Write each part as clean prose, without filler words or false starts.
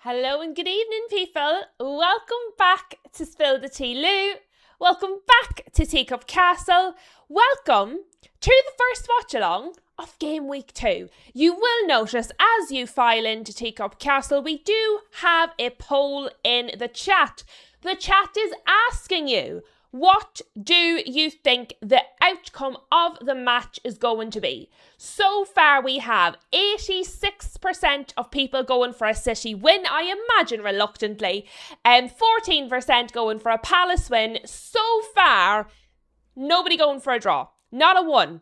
Hello and good evening, people. Welcome back to Spill the Tea Lou. Welcome back to Teacup Castle. Welcome to the first watch along of Game Week 2. You will notice as you file into Teacup Castle, we do have a poll in the chat. The chat is asking you, what do you think the outcome of the match is going to be? So far we have 86% of people going for a City win, I imagine reluctantly, and 14% going for a Palace win. So far, nobody going for a draw. Not a one.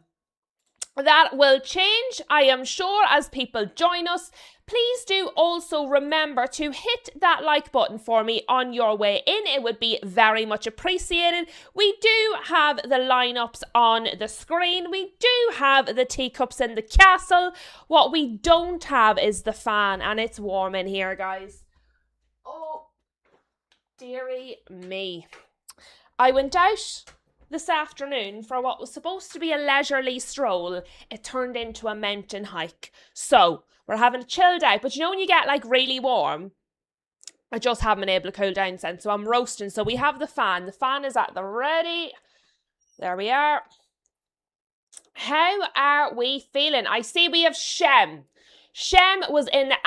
That will change, I am sure, as people join us. Please do also remember to hit that like button for me on your way in. It would be very much appreciated. We do have the lineups on the screen. We do have the teacups in the castle. What we don't have is the fan, and it's warm in here, guys. Oh, dearie me. I went out this afternoon for what was supposed to be a leisurely stroll. It turned into a mountain hike. So we're having a chilled out, but you know when you get like really warm, I just haven't been able to cool down since, so I'm roasting. So we have the fan. The fan is at the ready. There we are. How are we feeling? I see we have Shem. Shem was in the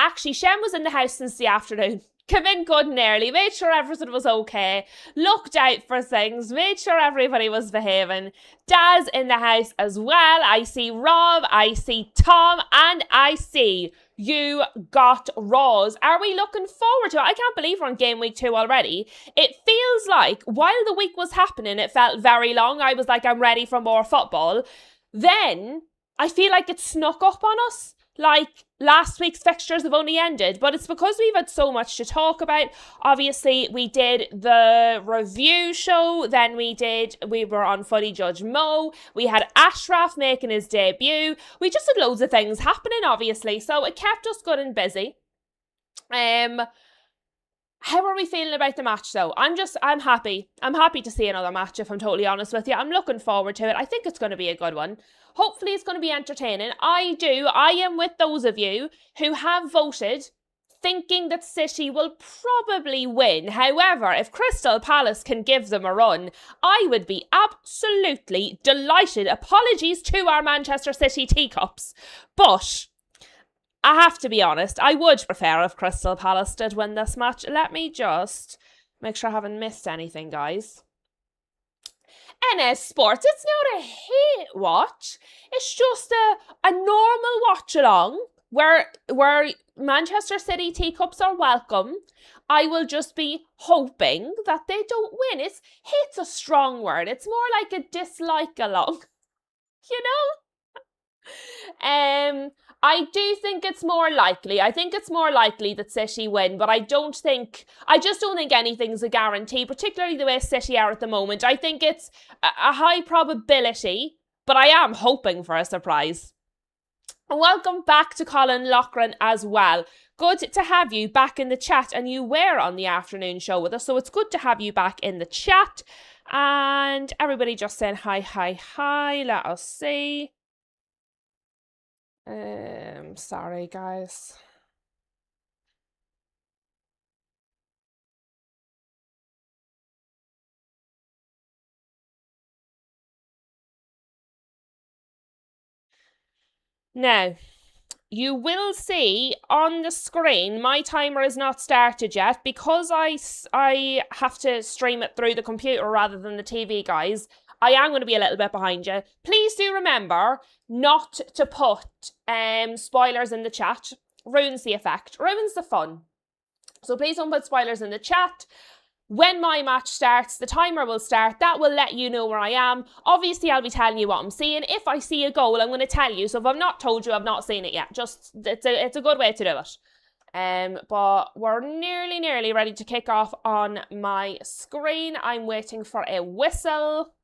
house since the afternoon. Came in good and early, made sure everything was okay, looked out for things, made sure everybody was behaving. Daz in the house as well. I see Rob, I see Tom, and I see you got Roz. Are we looking forward to it? I can't believe we're on Game Week 2 already. It feels like while the week was happening, it felt very long. I was like, I'm ready for more football. Then I feel like it snuck up on us. Like, last week's fixtures have only ended, but it's because we've had so much to talk about. Obviously, we did the review show, then we were on Footy Judge Mo, we had Ashraf making his debut, we just had loads of things happening, obviously, so it kept us good and busy. How are we feeling about the match, though? I'm happy. I'm happy to see another match, if I'm totally honest with you. I'm looking forward to it. I think it's going to be a good one. Hopefully it's going to be entertaining. I am with those of you who have voted thinking that City will probably win. However, if Crystal Palace can give them a run, I would be absolutely delighted. Apologies to our Manchester City teacups. But I have to be honest, I would prefer if Crystal Palace did win this match. Let me just make sure I haven't missed anything, guys. NS Sports, it's not a hate watch. It's just a normal watch along where Manchester City teacups are welcome. I will just be hoping that they don't win. Hate's a strong word. It's more like a dislike along. You know? I do think it's more likely. I think it's more likely that City win, but I just don't think anything's a guarantee, particularly the way City are at the moment. I think it's a high probability, but I am hoping for a surprise. Welcome back to Colin Loughran as well. Good to have you back in the chat, and you were on the afternoon show with us, so it's good to have you back in the chat. And everybody just saying hi, hi, hi. Let us see. Sorry, guys. Now, you will see on the screen, my timer is not started yet because I have to stream it through the computer rather than the TV, guys. I am going to be a little bit behind you. Please do remember not to put spoilers in the chat. Ruins the effect, ruins the fun. So please don't put spoilers in the chat. When my match starts, the timer will start. That will let you know where I am. Obviously, I'll be telling you what I'm seeing. If I see a goal, I'm going to tell you. So if I've not told you, I've not seen it yet. Just it's a good way to do it. But we're nearly ready to kick off on my screen. I'm waiting for a whistle.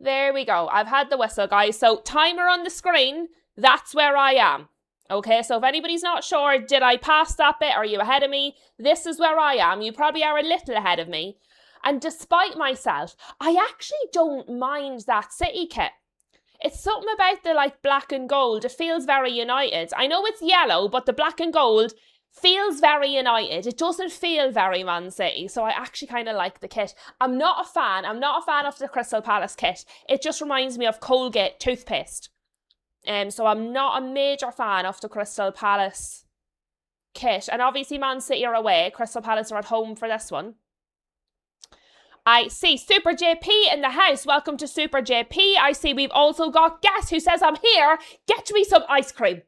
There we go. I've had the whistle, guys. So timer on the screen, that's where I am. Okay, so if anybody's not sure, did I pass that bit? Are you ahead of me? This is where I am. You probably are a little ahead of me. And despite myself, I actually don't mind that City kit. It's something about the like black and gold. It feels very United. I know it's yellow, but the black and gold feels very United. It doesn't feel very Man City. So I actually kind of like the kit. I'm not a fan. I'm not a fan of the Crystal Palace kit. It just reminds me of Colgate toothpaste. So I'm not a major fan of the Crystal Palace kit. And obviously Man City are away. Crystal Palace are at home for this one. I see Super JP in the house. Welcome to Super JP. I see we've also got Guess who says I'm here. Get me some ice cream.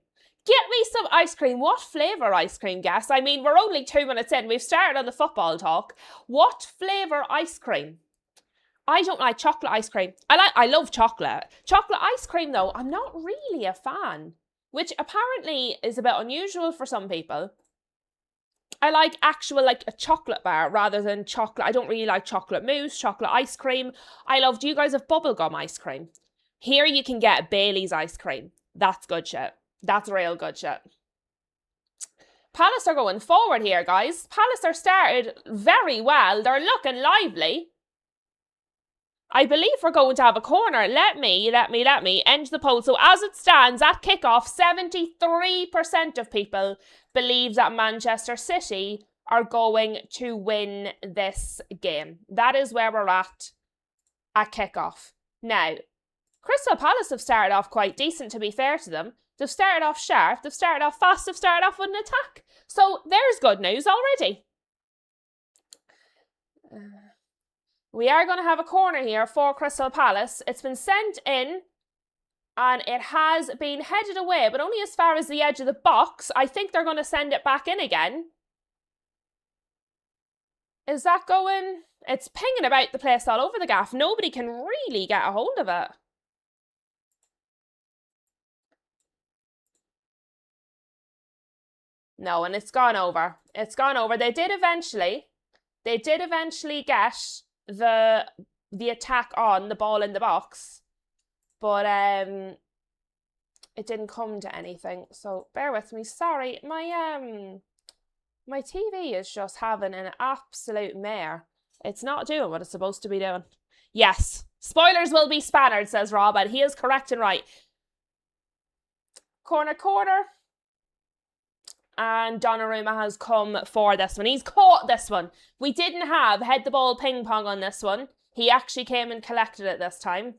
Get me some ice cream. What flavour ice cream, Guess? I mean, we're only 2 minutes in. We've started on the football talk. What flavour ice cream? I don't like chocolate ice cream. I love chocolate. Chocolate ice cream, though, I'm not really a fan, which apparently is a bit unusual for some people. I like actual, like, a chocolate bar rather than chocolate. I don't really like chocolate mousse, chocolate ice cream. Do you guys have bubblegum ice cream? Here you can get Bailey's ice cream. That's good shit. That's real good shit. Palace are going forward here, guys. Palace are started very well. They're looking lively. I believe we're going to have a corner. Let me end the poll. So as it stands at kickoff, 73% of people believe that Manchester City are going to win this game. That is where we're at kickoff. Now, Crystal Palace have started off quite decent, to be fair to them. They've started off sharp, they've started off fast, they've started off with an attack. So there's good news already. We are going to have a corner here for Crystal Palace. It's been sent in and it has been headed away, but only as far as the edge of the box. I think they're going to send it back in again. Is that going? It's pinging about the place all over the gaff. Nobody can really get a hold of it. No, and it's gone over. It's gone over. They did eventually get the attack on the ball in the box, but it didn't come to anything. So bear with me. Sorry, my TV is just having an absolute mare. It's not doing what it's supposed to be doing. Yes, spoilers will be spannered, says Rob, and he is correct and right. Corner. And Donnarumma has come for this one. He's caught this one. We didn't have head the ball ping pong on this one. He actually came and collected it this time.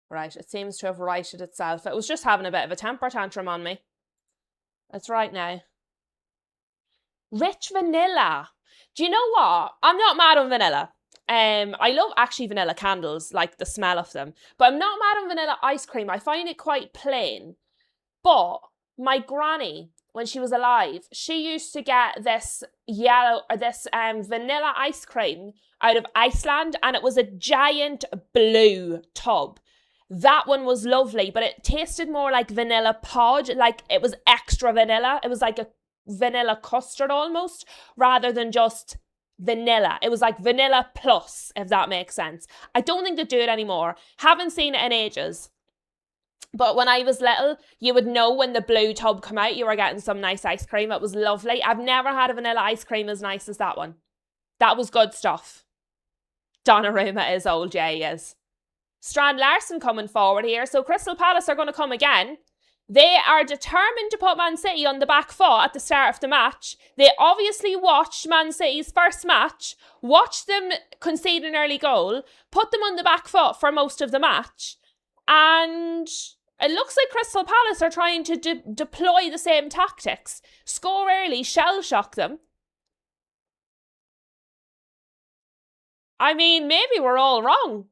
Right, it seems to have righted itself. It was just having a bit of a temper tantrum on me. It's right now. Rich vanilla. Do you know what? I'm not mad on vanilla. I love actually vanilla candles, like the smell of them. But I'm not mad on vanilla ice cream. I find it quite plain. But my granny, when she was alive, she used to get this vanilla ice cream out of Iceland, and it was a giant blue tub. That one was lovely, but it tasted more like vanilla pod, like it was extra vanilla. It was like a vanilla custard almost, rather than just vanilla. It was like vanilla plus, if that makes sense. I don't think they do it anymore. Haven't seen it in ages. But when I was little, you would know when the blue tub come out, you were getting some nice ice cream. It was lovely. I've never had a vanilla ice cream as nice as that one. That was good stuff. Donnarumma is old, yeah, he is. Strand Larson coming forward here. So Crystal Palace are going to come again. They are determined to put Man City on the back foot at the start of the match. They obviously watched Man City's first match, watched them concede an early goal, put them on the back foot for most of the match, and it looks like Crystal Palace are trying to deploy the same tactics. Score early, shell shock them. I mean, maybe we're all wrong.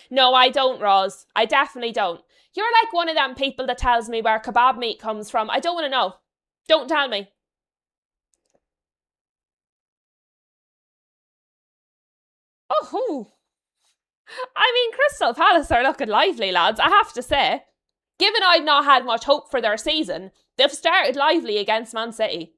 No, I don't, Roz. I definitely don't. You're like one of them people that tells me where kebab meat comes from. I don't want to know. Don't tell me. Oh, I mean, Crystal Palace are looking lively, lads, I have to say. Given I've not had much hope for their season, they've started lively against Man City.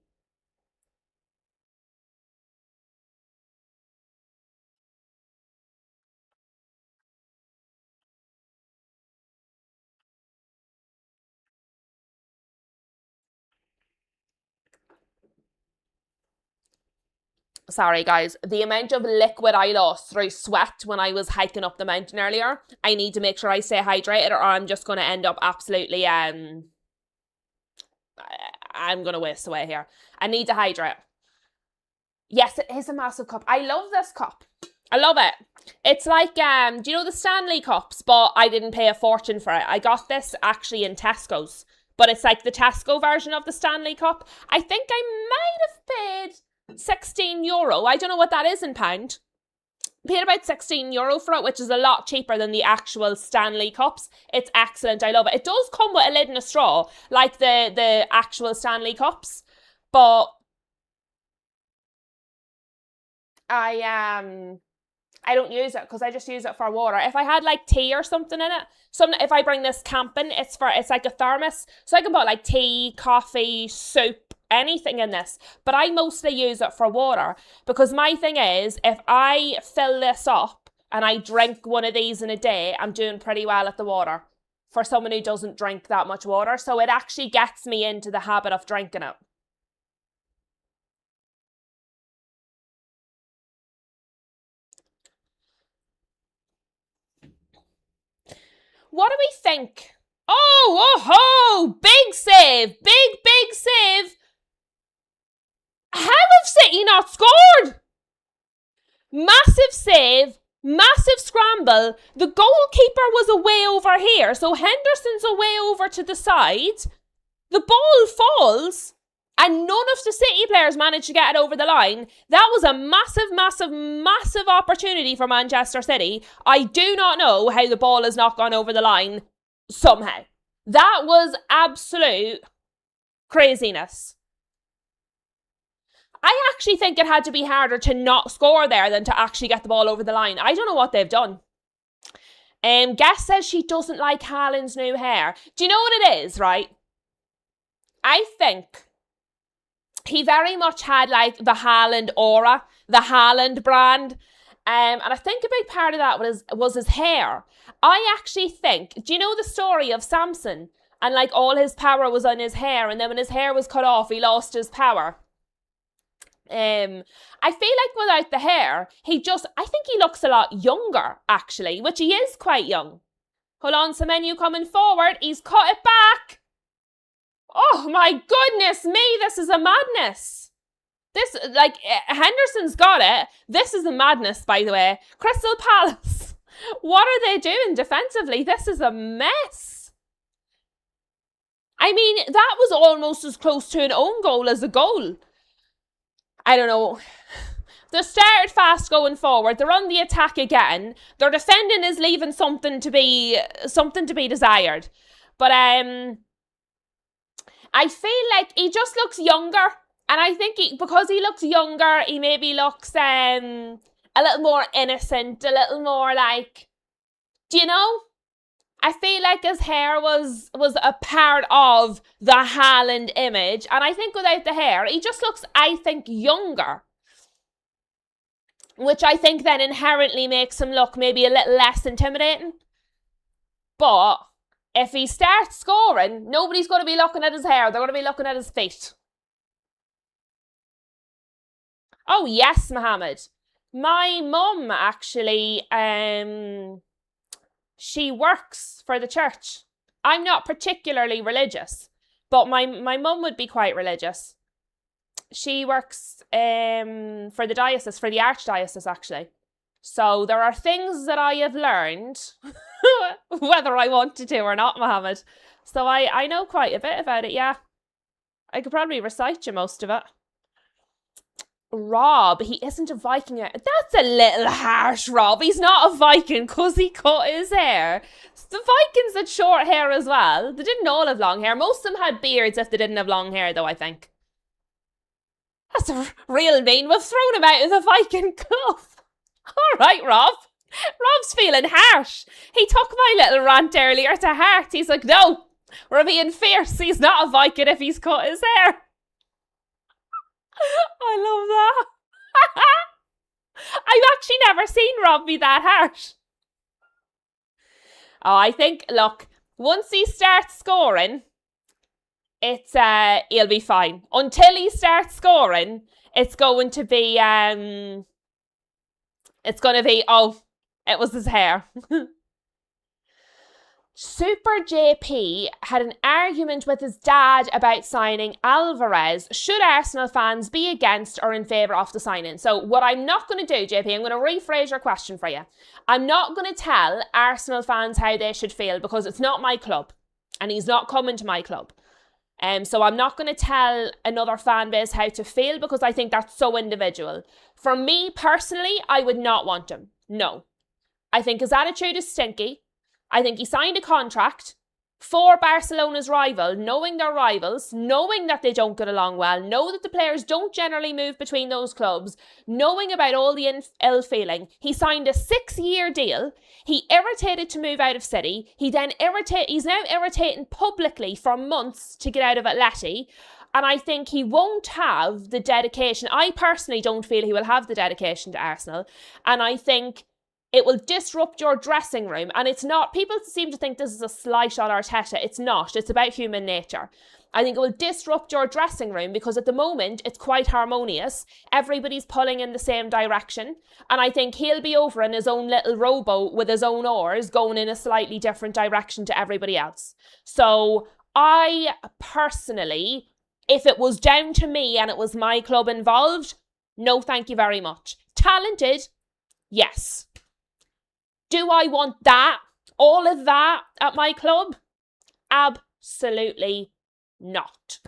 Sorry, guys. The amount of liquid I lost through sweat when I was hiking up the mountain earlier, I need to make sure I stay hydrated or I'm just going to end up absolutely, I'm going to waste away here. I need to hydrate. Yes, it is a massive cup. I love this cup. I love it. It's like, do you know the Stanley cups? But I didn't pay a fortune for it. I got this actually in Tesco's. But it's like the Tesco version of the Stanley cup. I think I might have paid €16. I don't know what that is in pound. Paid about €16 for it, which is a lot cheaper than the actual Stanley cups. It's excellent. I love it. It does come with a lid and a straw, like the actual Stanley cups. But I don't use it because I just use it for water. If I had like tea or something in it, if I bring this camping, it's like a thermos. So I can put like tea, coffee, soup, anything in this. But I mostly use it for water because my thing is, if I fill this up and I drink one of these in a day, I'm doing pretty well at the water for someone who doesn't drink that much water. So it actually gets me into the habit of drinking it. What do we think? Oh, big save. Big save. How have City not scored? Massive save, massive scramble. The goalkeeper was away over here, so Henderson's away over to the side. The ball falls, and none of the City players managed to get it over the line. That was a massive opportunity for Manchester City. I do not know how the ball has not gone over the line somehow. That was absolute craziness. I actually think it had to be harder to not score there than to actually get the ball over the line. I don't know what they've done. Guess says she doesn't like Haaland's new hair. Do you know what it is, right? I think he very much had like the Haaland aura, the Haaland brand. And I think a big part of that was his hair. I actually think, do you know the story of Samson? And like all his power was on his hair, and then when his hair was cut off, he lost his power. I feel like without the hair, I think he looks a lot younger, actually, which he is quite young. Hold on, Semenyo coming forward. He's cut it back. Oh my goodness me, this is a madness. Henderson's got it. This is a madness, by the way. Crystal Palace, what are they doing defensively? This is a mess. I mean, that was almost as close to an own goal as a goal. I don't know. They started fast going forward. They're on the attack again. Their defending is leaving something to be desired. But I feel like he just looks younger. And I think because he looks younger, he maybe looks a little more innocent, a little more like, do you know? I feel like his hair was a part of the Haaland image. And I think without the hair, he just looks, I think, younger. Which I think then inherently makes him look maybe a little less intimidating. But if he starts scoring, nobody's going to be looking at his hair. They're going to be looking at his feet. Oh, yes, Mohammed. My mum actually, she works for the church. I'm not particularly religious, but my mum would be quite religious. She works for the diocese, for the archdiocese, actually. So there are things that I have learned, whether I wanted to or not, Mohammed. So I know quite a bit about it, yeah. I could probably recite you most of it. Rob, he isn't a Viking. That's a little harsh, Rob. He's not a Viking because he cut his hair. The Vikings had short hair as well. They didn't all have long hair. Most of them had beards if they didn't have long hair, though, I think. That's a real mean. We've thrown him out of the Viking club. All right, Rob. Rob's feeling harsh. He took my little rant earlier to heart. He's like, no, we're being fierce. He's not a Viking if he's cut his hair. I love that. I've actually never seen Rob be that harsh. Oh, I think, look, once he starts scoring, he'll be fine. Until he starts scoring, it's going to be, oh, it was his hair. Super JP had an argument with his dad about signing Alvarez. Should Arsenal fans be against or in favour of the signing? So what I'm not going to do, JP, I'm going to rephrase your question for you. I'm not going to tell Arsenal fans how they should feel because it's not my club and he's not coming to my club. So I'm not going to tell another fan base how to feel because I think that's so individual. For me personally, I would not want him. No. I think his attitude is stinky. I think he signed a contract for Barcelona's rival, knowing they're rivals, knowing that they don't get along well, know that the players don't generally move between those clubs, knowing about all the ill feeling. He signed a 6-year deal. He irritated to move out of City. He's now irritating publicly for months to get out of Atleti. And I think he won't have the dedication. I personally don't feel he will have the dedication to Arsenal. And I think it will disrupt your dressing room. And it's not, people seem to think this is a slight on Arteta. It's not. It's about human nature. I think it will disrupt your dressing room because at the moment it's quite harmonious. Everybody's pulling in the same direction. And I think he'll be over in his own little rowboat with his own oars going in a slightly different direction to everybody else. So I personally, if it was down to me and it was my club involved, no thank you very much. Talented, yes. Do I want that, all of that at my club? Absolutely not.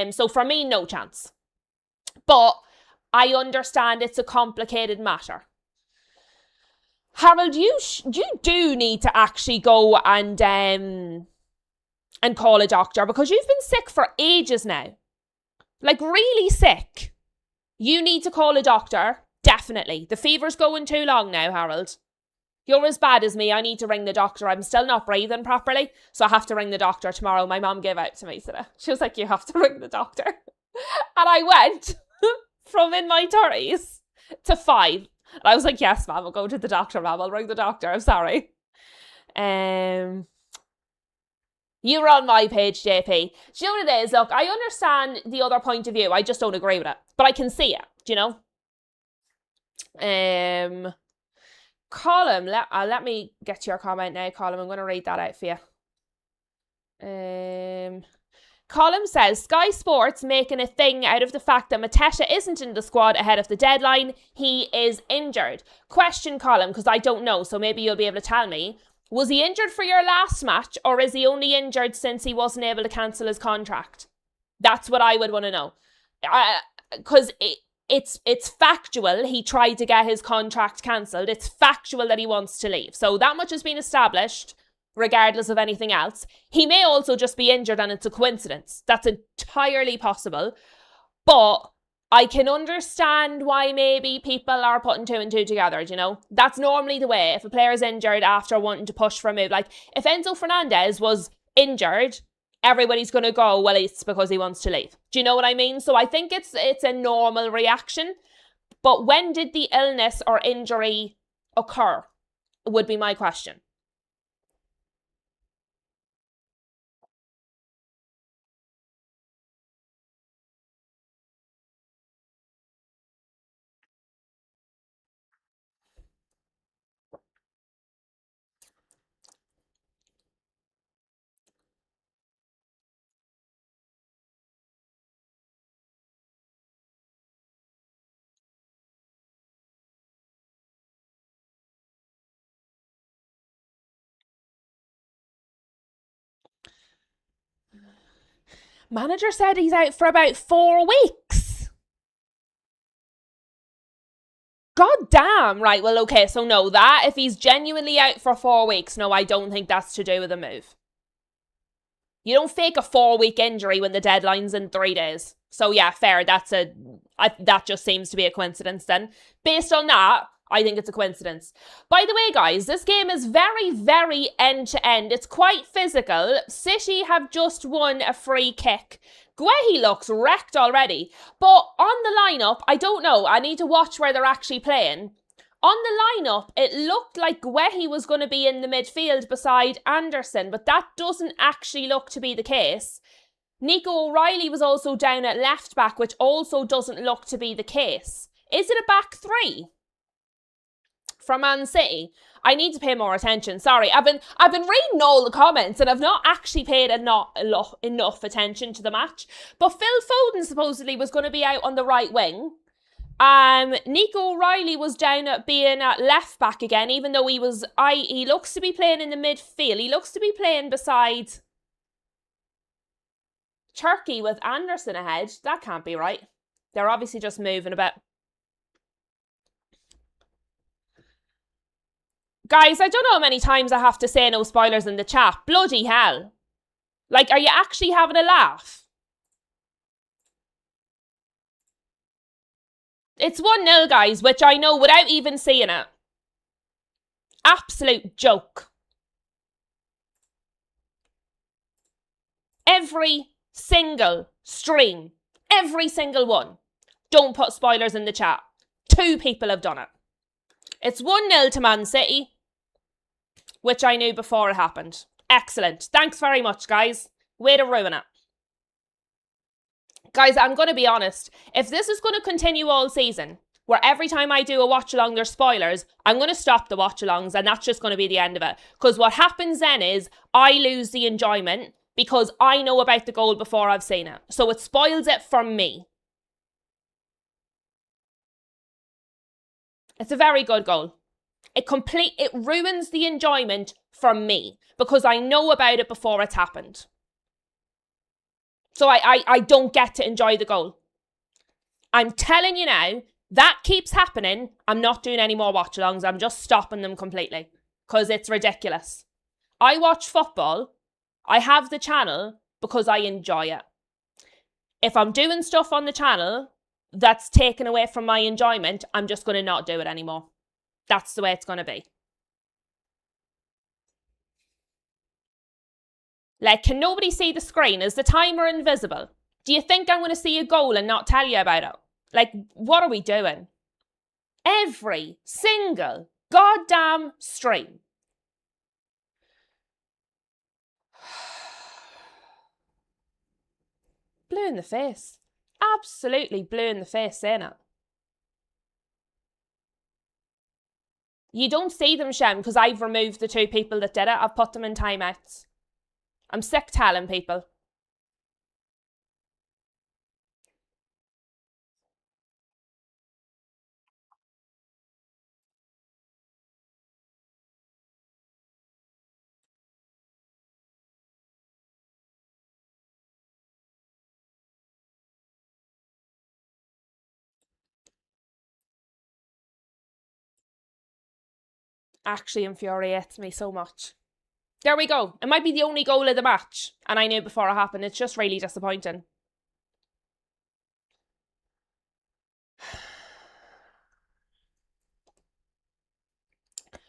So for me, no chance. But I understand it's a complicated matter. Harold, you do need to actually go and call a doctor because you've been sick for ages now. Like really sick. You need to call a doctor, definitely. The fever's going too long now, Harold. You're as bad as me. I need to ring the doctor. I'm still not breathing properly, so I have to ring the doctor tomorrow. My mum gave out to me today. She was like, you have to ring the doctor. And I went from in my 30s to 5. And I was like, yes, ma'am, I'll go to the doctor, ma'am. I'll ring the doctor. I'm sorry. You were on my page, JP. Do you know what it is? Look, I understand the other point of view. I just don't agree with it. But I can see it, do you know? Colin, let me get to your comment now, Colin. I'm going to read that out for you. Colin says, Sky Sports making a thing out of the fact that Mateta isn't in the squad ahead of the deadline. He is injured. Question, Colin, because I don't know, so maybe you'll be able to tell me. Was he injured for your last match, or is he only injured since he wasn't able to cancel his contract? That's what I would want to know. Because it's factual he tried to get his contract cancelled. It's factual that he wants to leave. So that much has been established, regardless of anything else. He may also just be injured and it's a coincidence. That's entirely possible. But I can understand why maybe people are putting 2 and 2 together, you know? That's normally the way. If a player is injured after wanting to push for a move, like if Enzo Fernandez was injured, everybody's going to go, well, it's because he wants to leave. Do you know what I mean? So I think it's a normal reaction. But when did the illness or injury occur? Would be my question. Manager said he's out for about 4 weeks. God damn. Right, well, okay, so no, that, if he's genuinely out for 4 weeks, no, I don't think that's to do with a move. You don't fake a 4-week injury when the deadline's in 3 days. So yeah, fair, that just seems to be a coincidence then. Based on that, I think it's a coincidence. By the way, guys, this game is very, very end-to-end. It's quite physical. City have just won a free kick. Guehi looks wrecked already. But on the lineup, I don't know. I need to watch where they're actually playing. On the lineup, it looked like Guehi was going to be in the midfield beside Anderson, but that doesn't actually look to be the case. Nico O'Reilly was also down at left back, which also doesn't look to be the case. Is it a back three for Man City? I need to pay more attention. Sorry, I've been reading all the comments and I've not actually paid enough attention to the match. But Phil Foden supposedly was going to be out on the right wing. Nico O'Reilly was down at being at left back again, even though he looks to be playing in the midfield. He looks to be playing beside Turkey with Anderson ahead. That can't be right. They're obviously just moving a bit. Guys, I don't know how many times I have to say no spoilers in the chat. Bloody hell. Like, are you actually having a laugh? It's 1-0, guys, which I know without even seeing it. Absolute joke. Every single stream, every single one. Don't put spoilers in the chat. 2 people have done it. It's 1-0 to Man City, which I knew before it happened. Excellent. Thanks very much, guys. Way to ruin it. Guys, I'm going to be honest. If this is going to continue all season, where every time I do a watch-along there's spoilers, I'm going to stop the watch-alongs and that's just going to be the end of it. Because what happens then is I lose the enjoyment because I know about the goal before I've seen it. So it spoils it for me. It's a very good goal. It ruins the enjoyment for me because I know about it before it's happened. So I don't get to enjoy the goal. I'm telling you now, that keeps happening. I'm not doing any more watch-alongs. I'm just stopping them completely because it's ridiculous. I watch football. I have the channel because I enjoy it. If I'm doing stuff on the channel that's taken away from my enjoyment, I'm just going to not do it anymore. That's the way it's going to be. Like, can nobody see the screen? Is the timer invisible? Do you think I'm going to see a goal and not tell you about it? Like, what are we doing? Every single goddamn stream. Blue in the face. Absolutely blue in the face saying it. You don't see them, Shem, because I've removed the 2 people that did it. I've put them in timeouts. I'm sick telling people. Actually infuriates me so much. There we go. It might be the only goal of the match. And I knew before it happened. It's just really disappointing.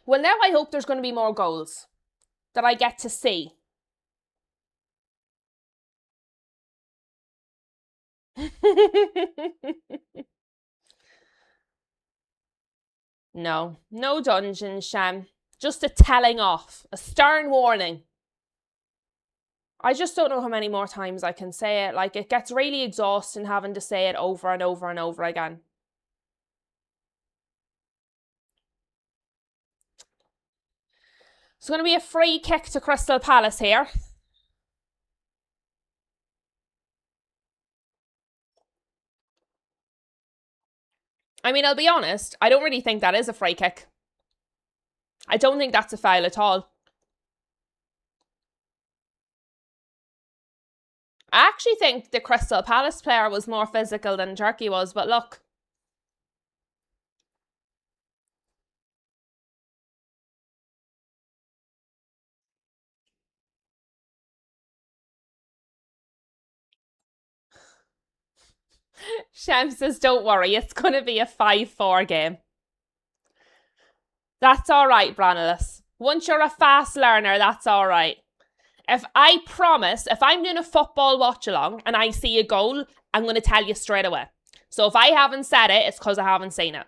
Well, now I hope there's going to be more goals that I get to see. No dungeon, Shem. Just a telling off, a stern warning. I just don't know how many more times I can say it. Like, it gets really exhausting having to say it over and over and over again. It's going to be a free kick to Crystal Palace here. I mean, I'll be honest, I don't really think that is a free kick. I don't think that's a foul at all. I actually think the Crystal Palace player was more physical than Turkey was, but look. Shem says, don't worry, it's going to be a 5-4 game. That's all right, Branilus. Once you're a fast learner, that's all right. If I'm doing a football watch-along and I see a goal, I'm going to tell you straight away. So if I haven't said it, it's because I haven't seen it.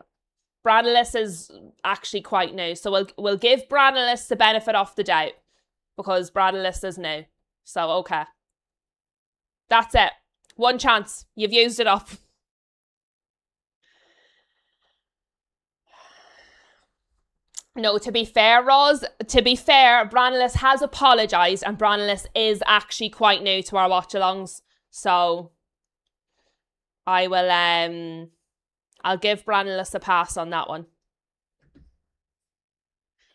Branilus is actually quite new. So we'll give Branilus the benefit of the doubt because Branilus is new. So, okay. That's it. One chance. You've used it up. No, to be fair, Branillis has apologised and Branillis is actually quite new to our watch-alongs. So I will, I'll give Branillis a pass on that one.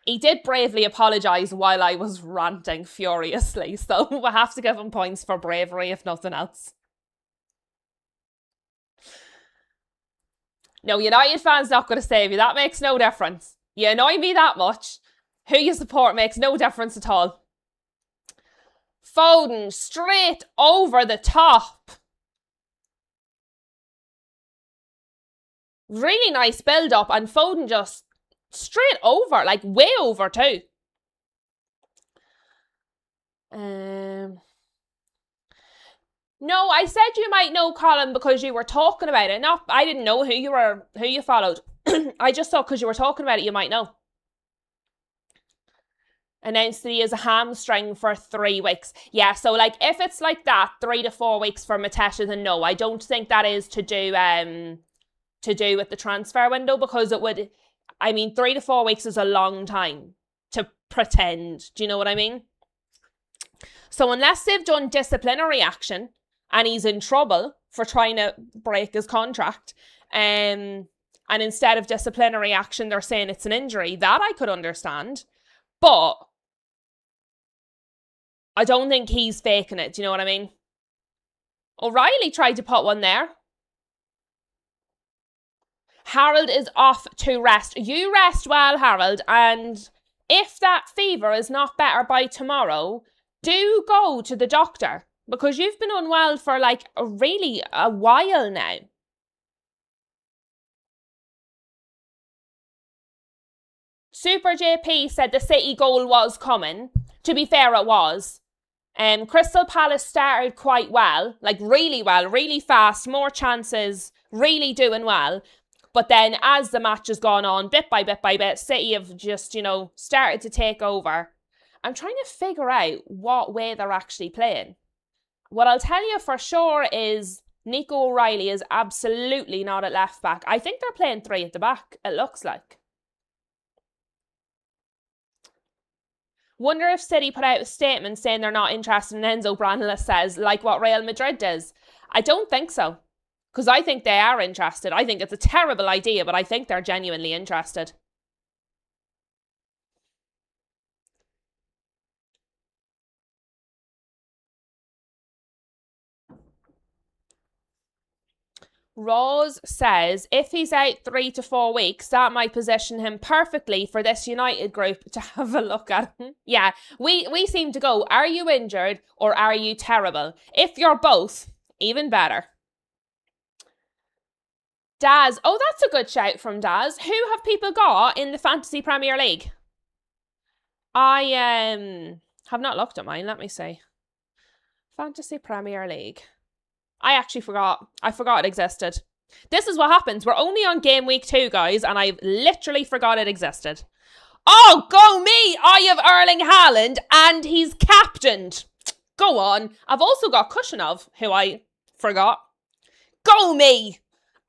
He did bravely apologise while I was ranting furiously, so we'll have to give him points for bravery if nothing else. No, United fans not going to save you. That makes no difference. You annoy me that much. Who you support makes no difference at all. Foden, straight over the top. Really nice build-up, and Foden just straight over, like way over too. No, I said you might know Colin because you were talking about it. No, I didn't know who you followed. I just thought because you were talking about it, you might know. Announced that he has a hamstring for 3 weeks. Yeah, so like if it's like that, 3 to 4 weeks for Mateta, then no, I don't think that is to do with the transfer window, because it would, I mean, 3 to 4 weeks is a long time to pretend. Do you know what I mean? So unless they've done disciplinary action and he's in trouble for trying to break his contract, and instead of disciplinary action, they're saying it's an injury, that I could understand. But I don't think he's faking it. Do you know what I mean? O'Reilly tried to put one there. Harold is off to rest. You rest well, Harold. And if that fever is not better by tomorrow, do go to the doctor, because you've been unwell for like a while now. Super JP said the City goal was coming. To be fair, it was. Crystal Palace started quite well, like really well, really fast, more chances, really doing well. But then as the match has gone on, bit by bit, City have just, started to take over. I'm trying to figure out what way they're actually playing. What I'll tell you for sure is Nico O'Reilly is absolutely not at left back. I think they're playing 3 at the back, it looks like. Wonder if City put out a statement saying they're not interested in Enzo, Branillis says, like what Real Madrid does. I don't think so, because I think they are interested. I think it's a terrible idea, but I think they're genuinely interested. Rose says, if he's out 3 to 4 weeks, that might position him perfectly for this United group to have a look at him. Yeah, we seem to go, are you injured or are you terrible? If you're both, even better. Daz, oh, that's a good shout from Daz. Who have people got in the Fantasy Premier League? I have not looked at mine, let me see. Fantasy Premier League. I actually forgot. I forgot it existed. This is what happens. We're only on game week 2, guys, and I've literally forgot it existed. Oh, go me! I have Erling Haaland, and he's captained. Go on. I've also got Kushinov, who I forgot. Go me!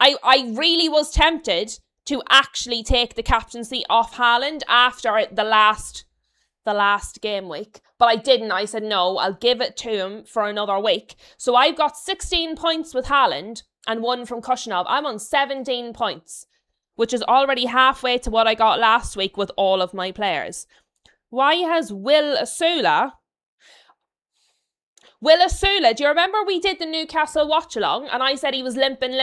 I really was tempted to actually take the captaincy off Haaland after the last game week, but I didn't. I said, no, I'll give it to him for another week. So I've got 16 points with Haaland and 1 from Kushinov. I'm on 17 points, which is already halfway to what I got last week with all of my players. Why has Will Asula, do you remember we did the Newcastle watch-along and I said he was limping?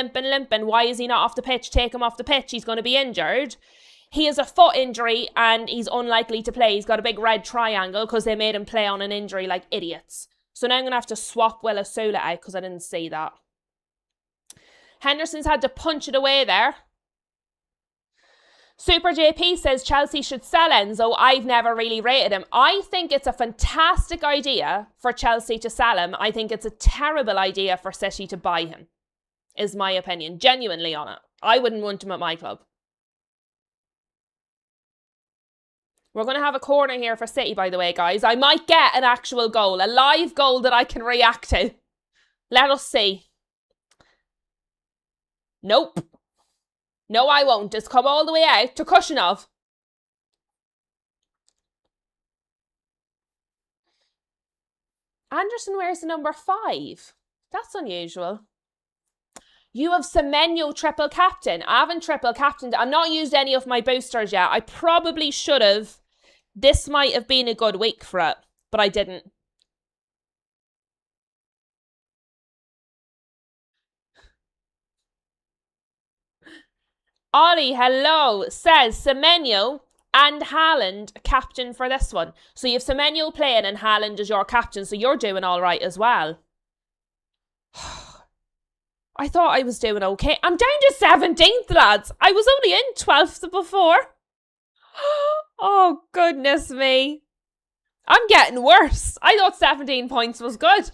Why is he not off the pitch? Take him off the pitch. He's going to be injured. He has a foot injury and he's unlikely to play. He's got a big red triangle because they made him play on an injury like idiots. So now I'm going to have to swap Will Asula out because I didn't see that. Henderson's had to punch it away there. Super JP says Chelsea should sell Enzo. I've never really rated him. I think it's a fantastic idea for Chelsea to sell him. I think it's a terrible idea for City to buy him, is my opinion. Genuinely on it. I wouldn't want him at my club. We're going to have a corner here for City, by the way, guys. I might get an actual goal, a live goal that I can react to. Let us see. Nope. No, I won't. It's come all the way out to Kushinov. Anderson wears the number 5. That's unusual. You have Semenyo triple captain. I haven't triple captained. I've not used any of my boosters yet. I probably should have. This might have been a good week for it, but I didn't. Ollie, hello, says Semenyo and Haaland captain for this one. So you have Semenyo playing and Haaland is your captain, so you're doing all right as well. I thought I was doing okay. I'm down to 17th, lads. I was only in 12th before. Oh, goodness me. I'm getting worse. I thought 17 points was good.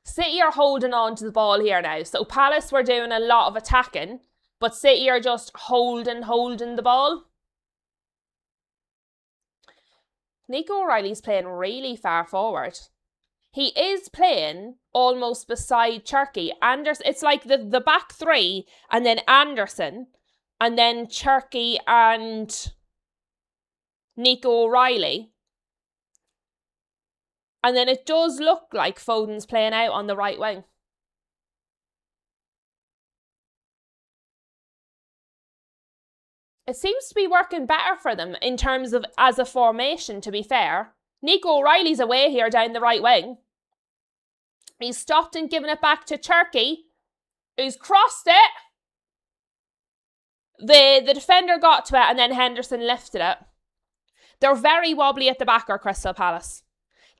City are holding on to the ball here now. So Palace were doing a lot of attacking, but City are just holding the ball. Nico O'Reilly's playing really far forward. He is playing almost beside Cherky. It's like the back three, and then Anderson, and then Cherky and Nico O'Reilly. And then it does look like Foden's playing out on the right wing. It seems to be working better for them in terms of as a formation, to be fair. Nico O'Reilly's away here down the right wing. He's stopped and given it back to Cherky, who's crossed it. The defender got to it and then Henderson lifted it. They're very wobbly at the back, or Crystal Palace.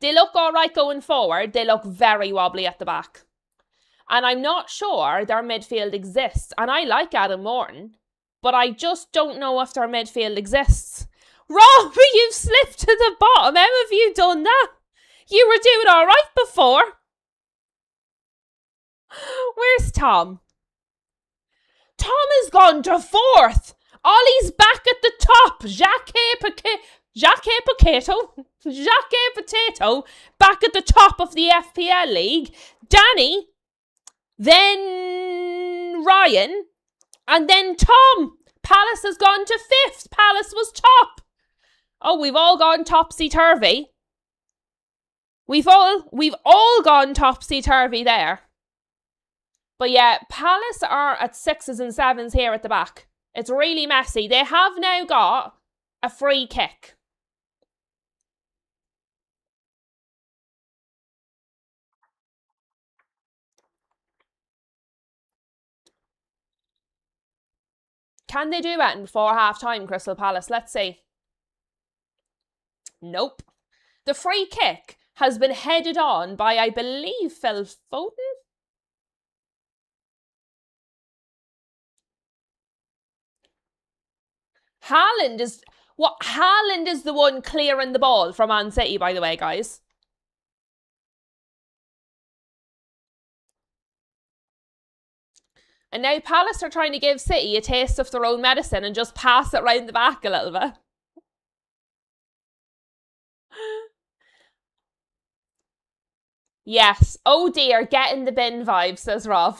They look all right going forward. They look very wobbly at the back. And I'm not sure their midfield exists. And I like Adam Morton, but I just don't know if their midfield exists. Rob, you've slipped to the bottom. How have you done that? You were doing all right before. Where's Tom? Tom has gone to 4th. Ollie's back at the top. Jacques Potato back at the top of the FPL league. Danny, then Ryan, and then Tom. Palace has gone to 5th. Palace was top. Oh, we've all gone topsy-turvy. We've all gone topsy-turvy there. But yeah, Palace are at 6s and 7s here at the back. It's really messy. They have now got a free kick. Can they do it before half-time, Crystal Palace? Let's see. Nope. The free kick has been headed on by, I believe, Phil Foden? Haaland is the one clearing the ball from Man City, by the way, guys. And now Palace are trying to give City a taste of their own medicine and just pass it round the back a little bit. Yes. Oh dear, get in the bin vibe, says Rob.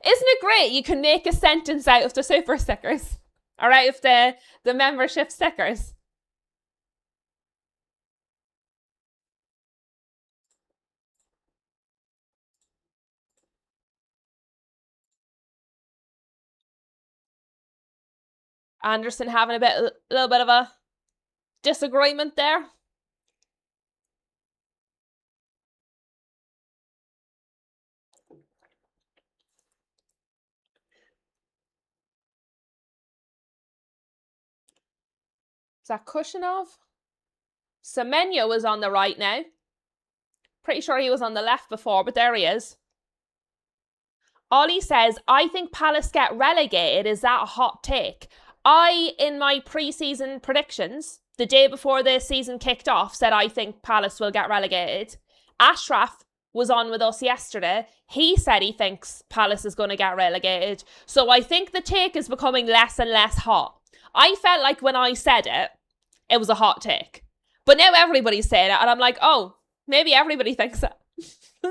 Isn't it great? You can make a sentence out of the super stickers. Or out of the membership stickers. Anderson having a little bit of a disagreement there. Is that Kushinov? Semenyo is on the right now. Pretty sure he was on the left before, but there he is. Ollie says, I think Palace get relegated. Is that a hot take? In my pre-season predictions, the day before the season kicked off, said I think Palace will get relegated. Ashraf was on with us yesterday. He said he thinks Palace is going to get relegated. So I think the take is becoming less and less hot. I felt like when I said it, it was a hot take. But now everybody's saying it, and I'm like, oh, maybe everybody thinks it.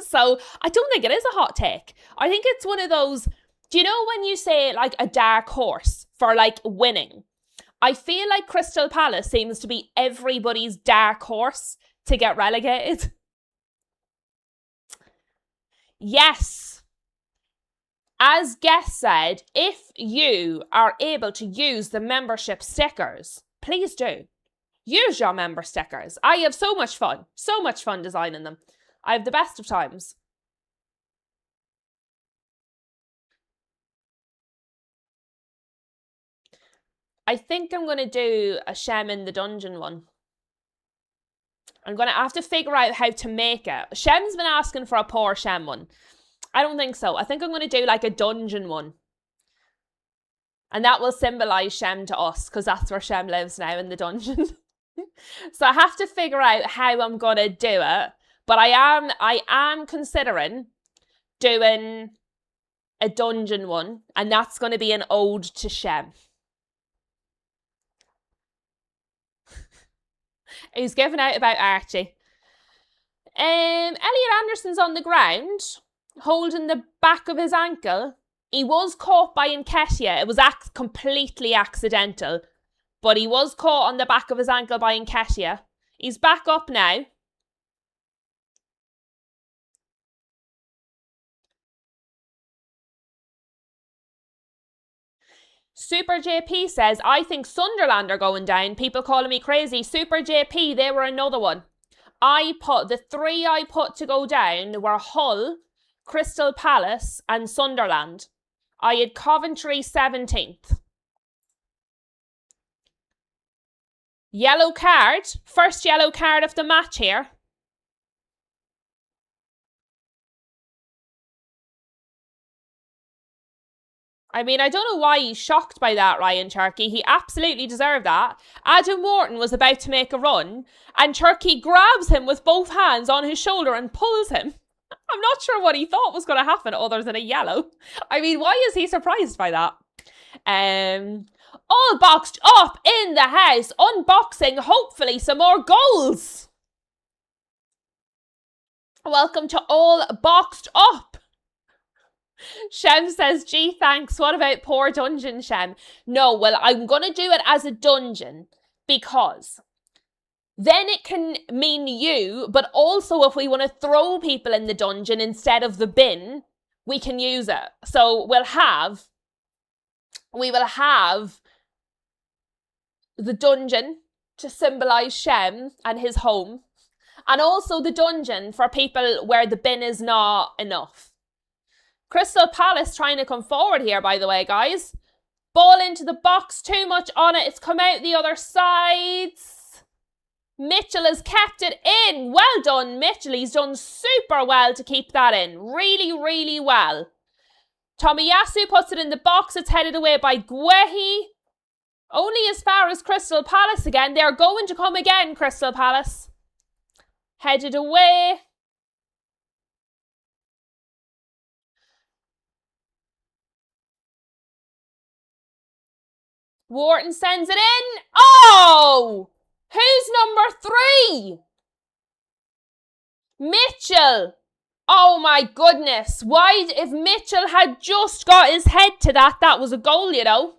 So I don't think it is a hot take. I think it's one of those, do you know when you say like a dark horse for like winning? I feel like Crystal Palace seems to be everybody's dark horse to get relegated. Yes. As Guest said, if you are able to use the membership stickers, please do. Use your member stickers. I have so much fun designing them. I have the best of times. I think I'm going to do a Shem in the Dungeon one. I'm going to have to figure out how to make it. Shem's been asking for a poor Shem one. I don't think so. I think I'm going to do like a dungeon one. And that will symbolise Shem to us, because that's where Shem lives now, in the dungeon. So I have to figure out how I'm going to do it. But I am considering doing a dungeon one. And that's going to be an ode to Shem. He's giving out about Archie. Elliot Anderson's on the ground, holding the back of his ankle. He was caught by Nketiah. It was completely accidental. But he was caught on the back of his ankle by Nketiah. He's back up now. Super JP says, I think Sunderland are going down. People calling me crazy. Super JP, they were another one. The three I put to go down were Hull, Crystal Palace and Sunderland. I had Coventry 17th. Yellow card. First yellow card of the match here. I mean, I don't know why he's shocked by that, Ryan Turkey. He absolutely deserved that. Adam Wharton was about to make a run, and Turkey grabs him with both hands on his shoulder and pulls him. I'm not sure what he thought was going to happen other than a yellow. I mean, why is he surprised by that? All boxed up in the house, unboxing, hopefully some more goals. Welcome to All Boxed Up. Shem says, gee, thanks. What about poor dungeon, Shem? No, well, I'm going to do it as a dungeon because then it can mean you, but also if we want to throw people in the dungeon instead of the bin, we can use it. So we will have the dungeon to symbolise Shem and his home, and also the dungeon for people where the bin is not enough. Crystal Palace trying to come forward here, by the way, guys. Ball into the box, too much on it. It's come out the other side. Mitchell has kept it in. Well done, Mitchell. He's done super well to keep that in. Really, really well. Tomiyasu puts it in the box. It's headed away by Guehi. Only as far as Crystal Palace again. They're going to come again, Crystal Palace. Headed away. Wharton sends it in. Oh! Who's number 3? Mitchell. Oh my goodness. Why, if Mitchell had just got his head to that, that was a goal, you know.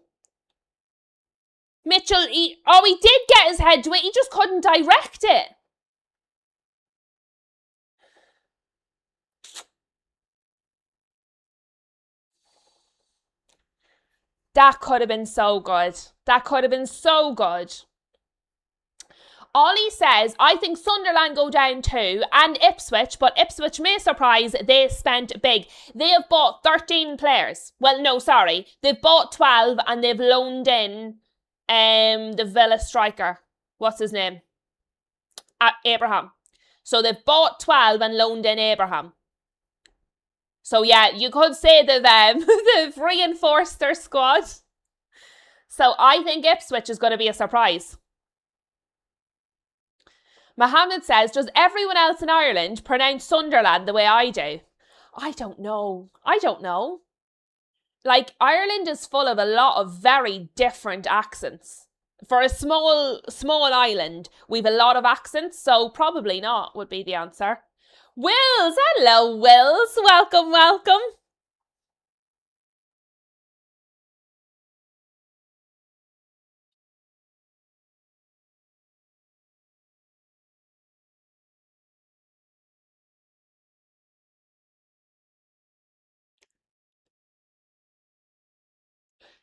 Mitchell, he did get his head to it. He just couldn't direct it. That could have been so good. That could have been so good. Ollie says, I think Sunderland go down too, and Ipswich, but Ipswich may surprise, they spent big. They have bought 13 players. Well, no, sorry. They've bought 12 and they've loaned in the Villa striker. What's his name? Abraham. So they've bought 12 and loaned in Abraham. So yeah, you could say that they've reinforced their squad. So I think Ipswich is going to be a surprise. Mohammed says, does everyone else in Ireland pronounce Sunderland the way I do? I don't know. Like, Ireland is full of a lot of very different accents. For a small island, we've a lot of accents, so probably not would be the answer. Wills, hello Wills, welcome, welcome.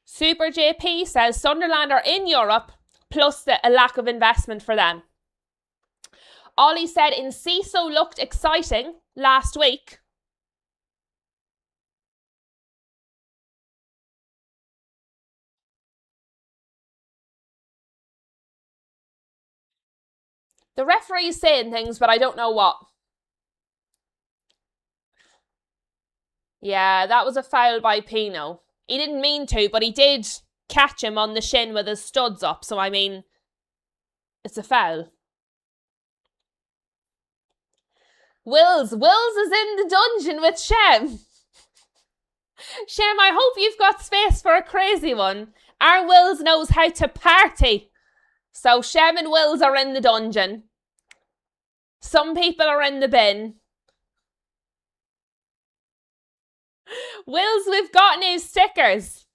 Super JP says Sunderland are in Europe, plus a lack of investment for them. Ollie said Enciso looked exciting last week. The referee's saying things, but I don't know what. Yeah, that was a foul by Pino. He didn't mean to, but he did catch him on the shin with his studs up, so I mean, it's a foul. Wills is in the dungeon with Shem. Shem, I hope you've got space for a crazy one. Our Wills knows how to party. So Shem and Wills are in the dungeon. Some people are in the bin. Wills, we've got new stickers.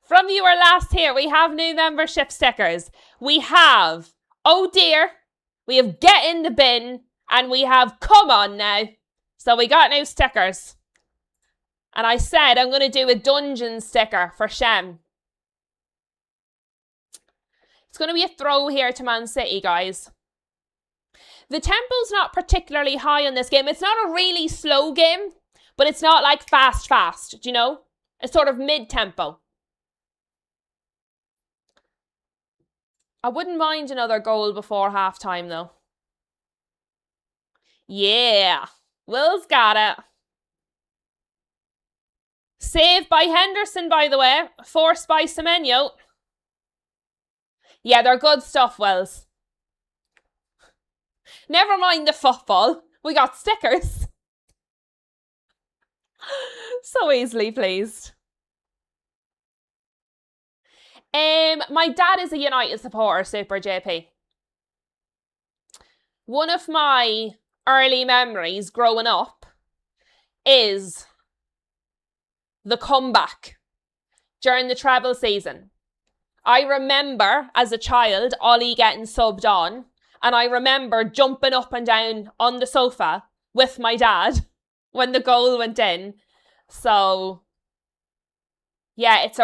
From you were last here, we have new membership stickers. We have, oh dear, we have get in the bin, and we have come on now. So we got new stickers. And I said I'm going to do a dungeon sticker for Shem. It's going to be a throw here to Man City, guys. The tempo's not particularly high on this game. It's not a really slow game, but it's not like fast, do you know? It's sort of mid-tempo. I wouldn't mind another goal before half-time, though. Yeah. Will's got it. Saved by Henderson, by the way. Forced by Semenyo. Yeah, they're good stuff, Wells. Never mind the football. We got stickers. So easily pleased. My dad is a United supporter, Super JP. One of my early memories growing up is the comeback during the treble season. I remember as a child Ollie getting subbed on, and I remember jumping up and down on the sofa with my dad when the goal went in. So yeah, it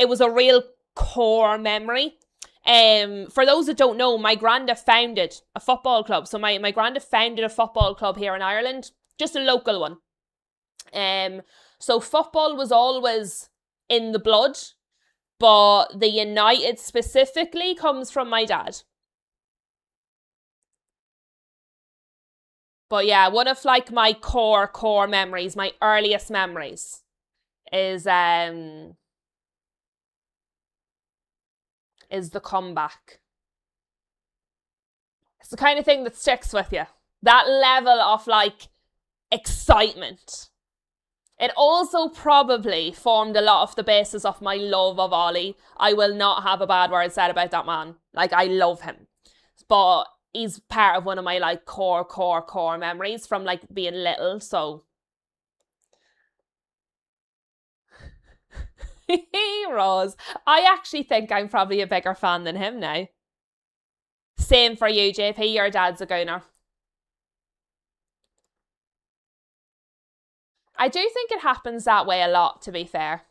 was a real core memory. For those that don't know, my granddad founded a football club. So my granddad founded a football club here in Ireland, just a local one. So football was always in the blood, but the United specifically comes from my dad. But yeah, one of like my core memories, my earliest memories is the comeback. It's the kind of thing that sticks with you. That level of like excitement. It also probably formed a lot of the basis of my love of Ollie. I will not have a bad word said about that man. Like, I love him. But he's part of one of my like core memories from like being little, so. Rose. I actually think I'm probably a bigger fan than him now. Same for you, JP. Your dad's a gooner. I do think it happens that way a lot, to be fair.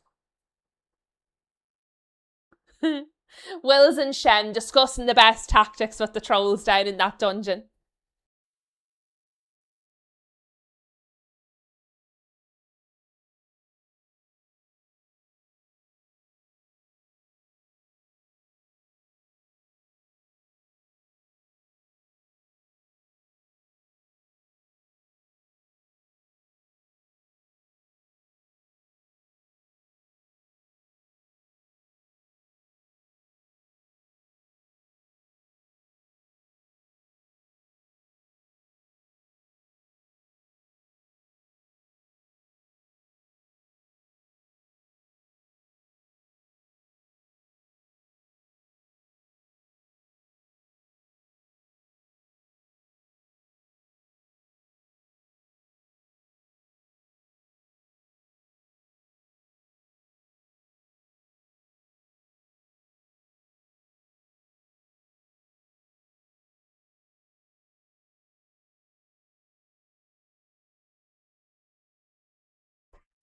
Wills and Shem discussing the best tactics with the trolls down in that dungeon.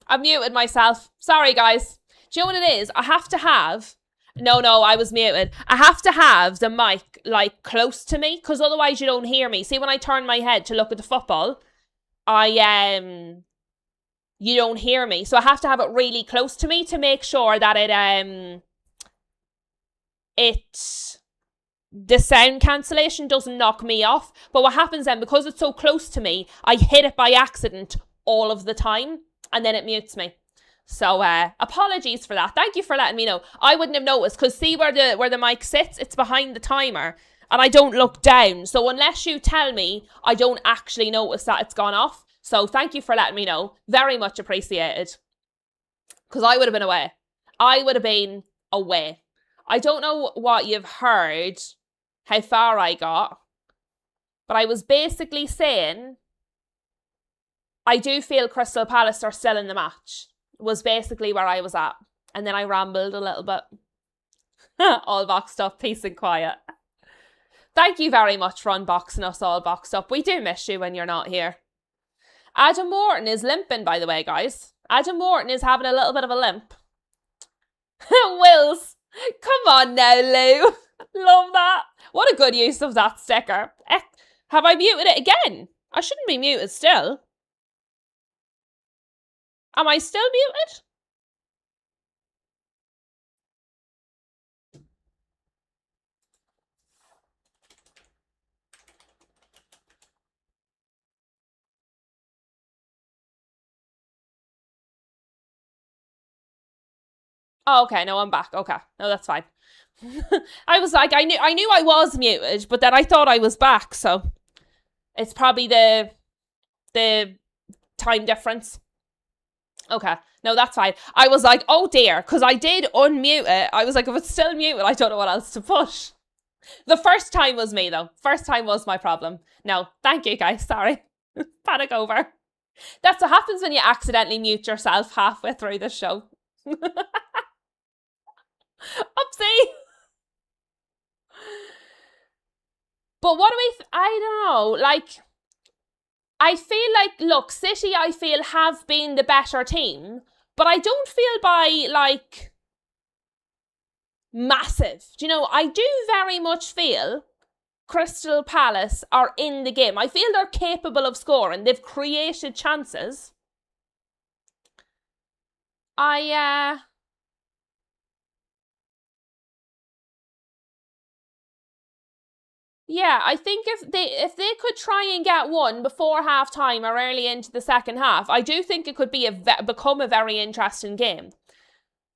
I've muted myself. Sorry, guys. Do you know what it is? I have to have... No, I was muted. I have to have the mic, like, close to me, because otherwise you don't hear me. See, when I turn my head to look at the football, you don't hear me. So I have to have it really close to me to make sure that the sound cancellation doesn't knock me off. But what happens then, because it's so close to me, I hit it by accident all of the time, and then it mutes me. So apologies for that. Thank you for letting me know. I wouldn't have noticed, because see where the mic sits? It's behind the timer, and I don't look down. So unless you tell me, I don't actually notice that it's gone off. So thank you for letting me know. Very much appreciated. Because I would have been away. I don't know what you've heard, how far I got, but I was basically saying I do feel Crystal Palace are still in the match, was basically where I was at. And then I rambled a little bit. All boxed up, peace and quiet. Thank you very much for unboxing us all boxed up. We do miss you when you're not here. Adam Morton is limping, by the way, guys. Adam Morton is having a little bit of a limp. Wills, come on now, Lou. Love that. What a good use of that sticker. Have I muted it again? I shouldn't be muted still. Am I still muted? Oh, okay, no, I'm back. Okay, no, that's fine. I was like, I knew I was muted, but then I thought I was back, so it's probably the time difference. Okay, no, that's fine. I was like, oh dear, because I did unmute it. I was like, if it's still muted, I don't know what else to push. The first time was me, though. First time was my problem. No, thank you, guys. Sorry. Panic over. That's what happens when you accidentally mute yourself halfway through the show. Oopsie. But what do I don't know, like, I feel like, look, City, I feel, have been the better team, but I don't feel by, like, massive. Do you know, I do very much feel Crystal Palace are in the game. I feel they're capable of scoring. They've created chances. Yeah, I think if they could try and get one before half time or early into the second half, I do think it could be become a very interesting game.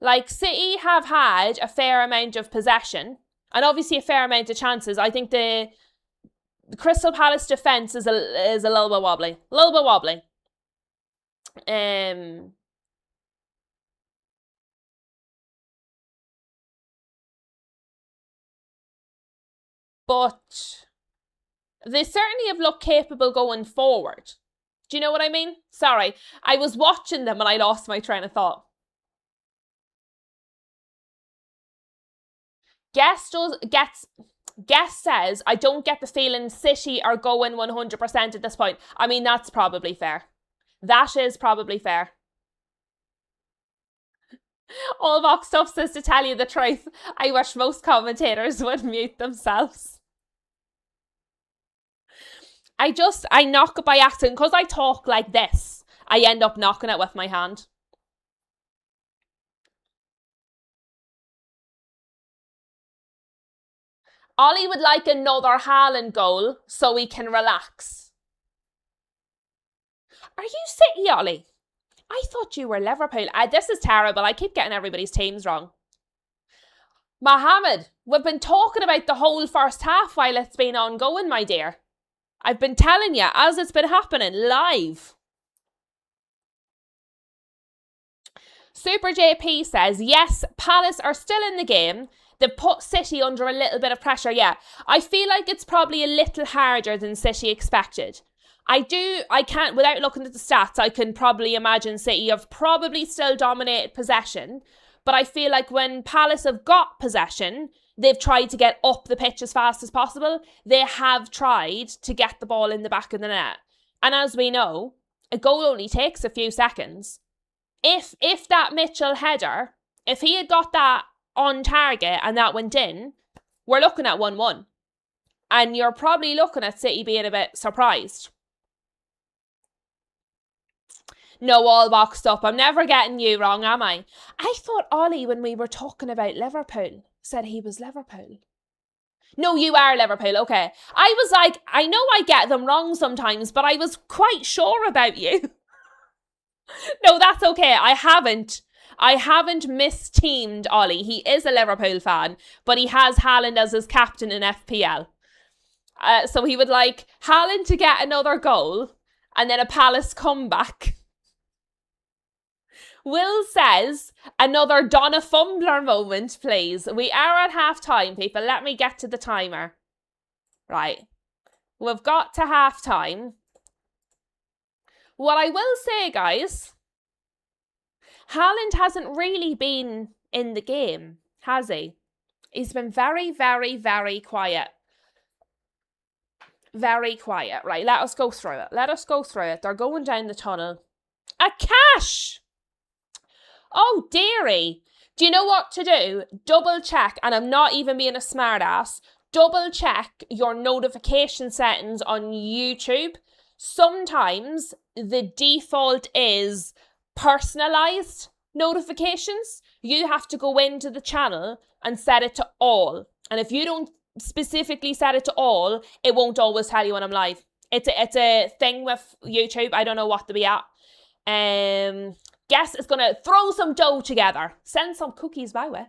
Like, City have had a fair amount of possession and obviously a fair amount of chances. I think the Crystal Palace defence is a little bit wobbly. A little bit wobbly. But they certainly have looked capable going forward. Do you know what I mean? Sorry, I was watching them and I lost my train of thought. Guest says, I don't get the feeling City are going 100% at this point. I mean, that's probably fair. That is probably fair. All boxed up says, to tell you the truth, I wish most commentators would mute themselves. I knock it by accident. Because I talk like this, I end up knocking it with my hand. Ollie would like another Haaland goal so he can relax. Are you City, Ollie? I thought you were Liverpool. This is terrible. I keep getting everybody's teams wrong. Mohammed, we've been talking about the whole first half while it's been ongoing, my dear. I've been telling you as it's been happening live. Super JP says, yes, Palace are still in the game. They've put City under a little bit of pressure. Yeah, I feel like it's probably a little harder than City expected. I can't, without looking at the stats, I can probably imagine City have probably still dominated possession. But I feel like when Palace have got possession, they've tried to get up the pitch as fast as possible. They have tried to get the ball in the back of the net. And as we know, a goal only takes a few seconds. if that Mitchell header, if he had got that on target and that went in, we're looking at 1-1. And you're probably looking at City being a bit surprised. No, all boxed up. I'm never getting you wrong, am I? I thought Ollie, when we were talking about Liverpool, said he was Liverpool. No, you are Liverpool, okay. I was like, I know I get them wrong sometimes, but I was quite sure about you. No, that's okay. I haven't misteamed Ollie. He is a Liverpool fan, but he has Haaland as his captain in FPL. So he would like Haaland to get another goal and then a Palace comeback. Will says, another Donna Fumbler moment, please. We are at half time, people. Let me get to the timer. Right. We've got to half time. What I will say, guys, Haaland hasn't really been in the game, has he? He's been very, very, very quiet. Very quiet. Right, let us go through it. They're going down the tunnel. A cash! Oh, dearie. Do you know what to do? Double check, and I'm not even being a smartass, double check your notification settings on YouTube. Sometimes the default is personalized notifications. You have to go into the channel and set it to all. And if you don't specifically set it to all, it won't always tell you when I'm live. It's a thing with YouTube. I don't know what to be at. Guess it's going to throw some dough together. Send some cookies my way.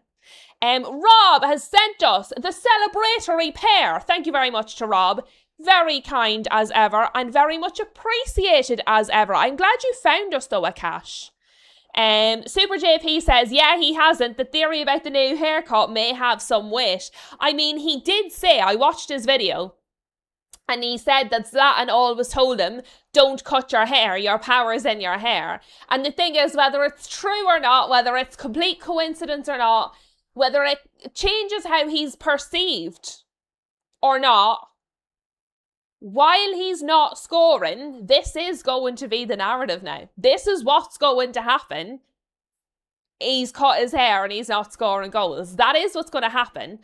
Rob has sent us the celebratory pair. Thank you very much to Rob. Very kind as ever and very much appreciated as ever. I'm glad you found us though, Akash. Super JP says, yeah, he hasn't. The theory about the new haircut may have some weight. I mean, he did say, I watched his video, and he said that Zlatan always told him, don't cut your hair, your power's in your hair. And the thing is, whether it's true or not, whether it's complete coincidence or not, whether it changes how he's perceived or not, while he's not scoring, this is going to be the narrative now. This is what's going to happen. He's cut his hair and he's not scoring goals. That is what's going to happen.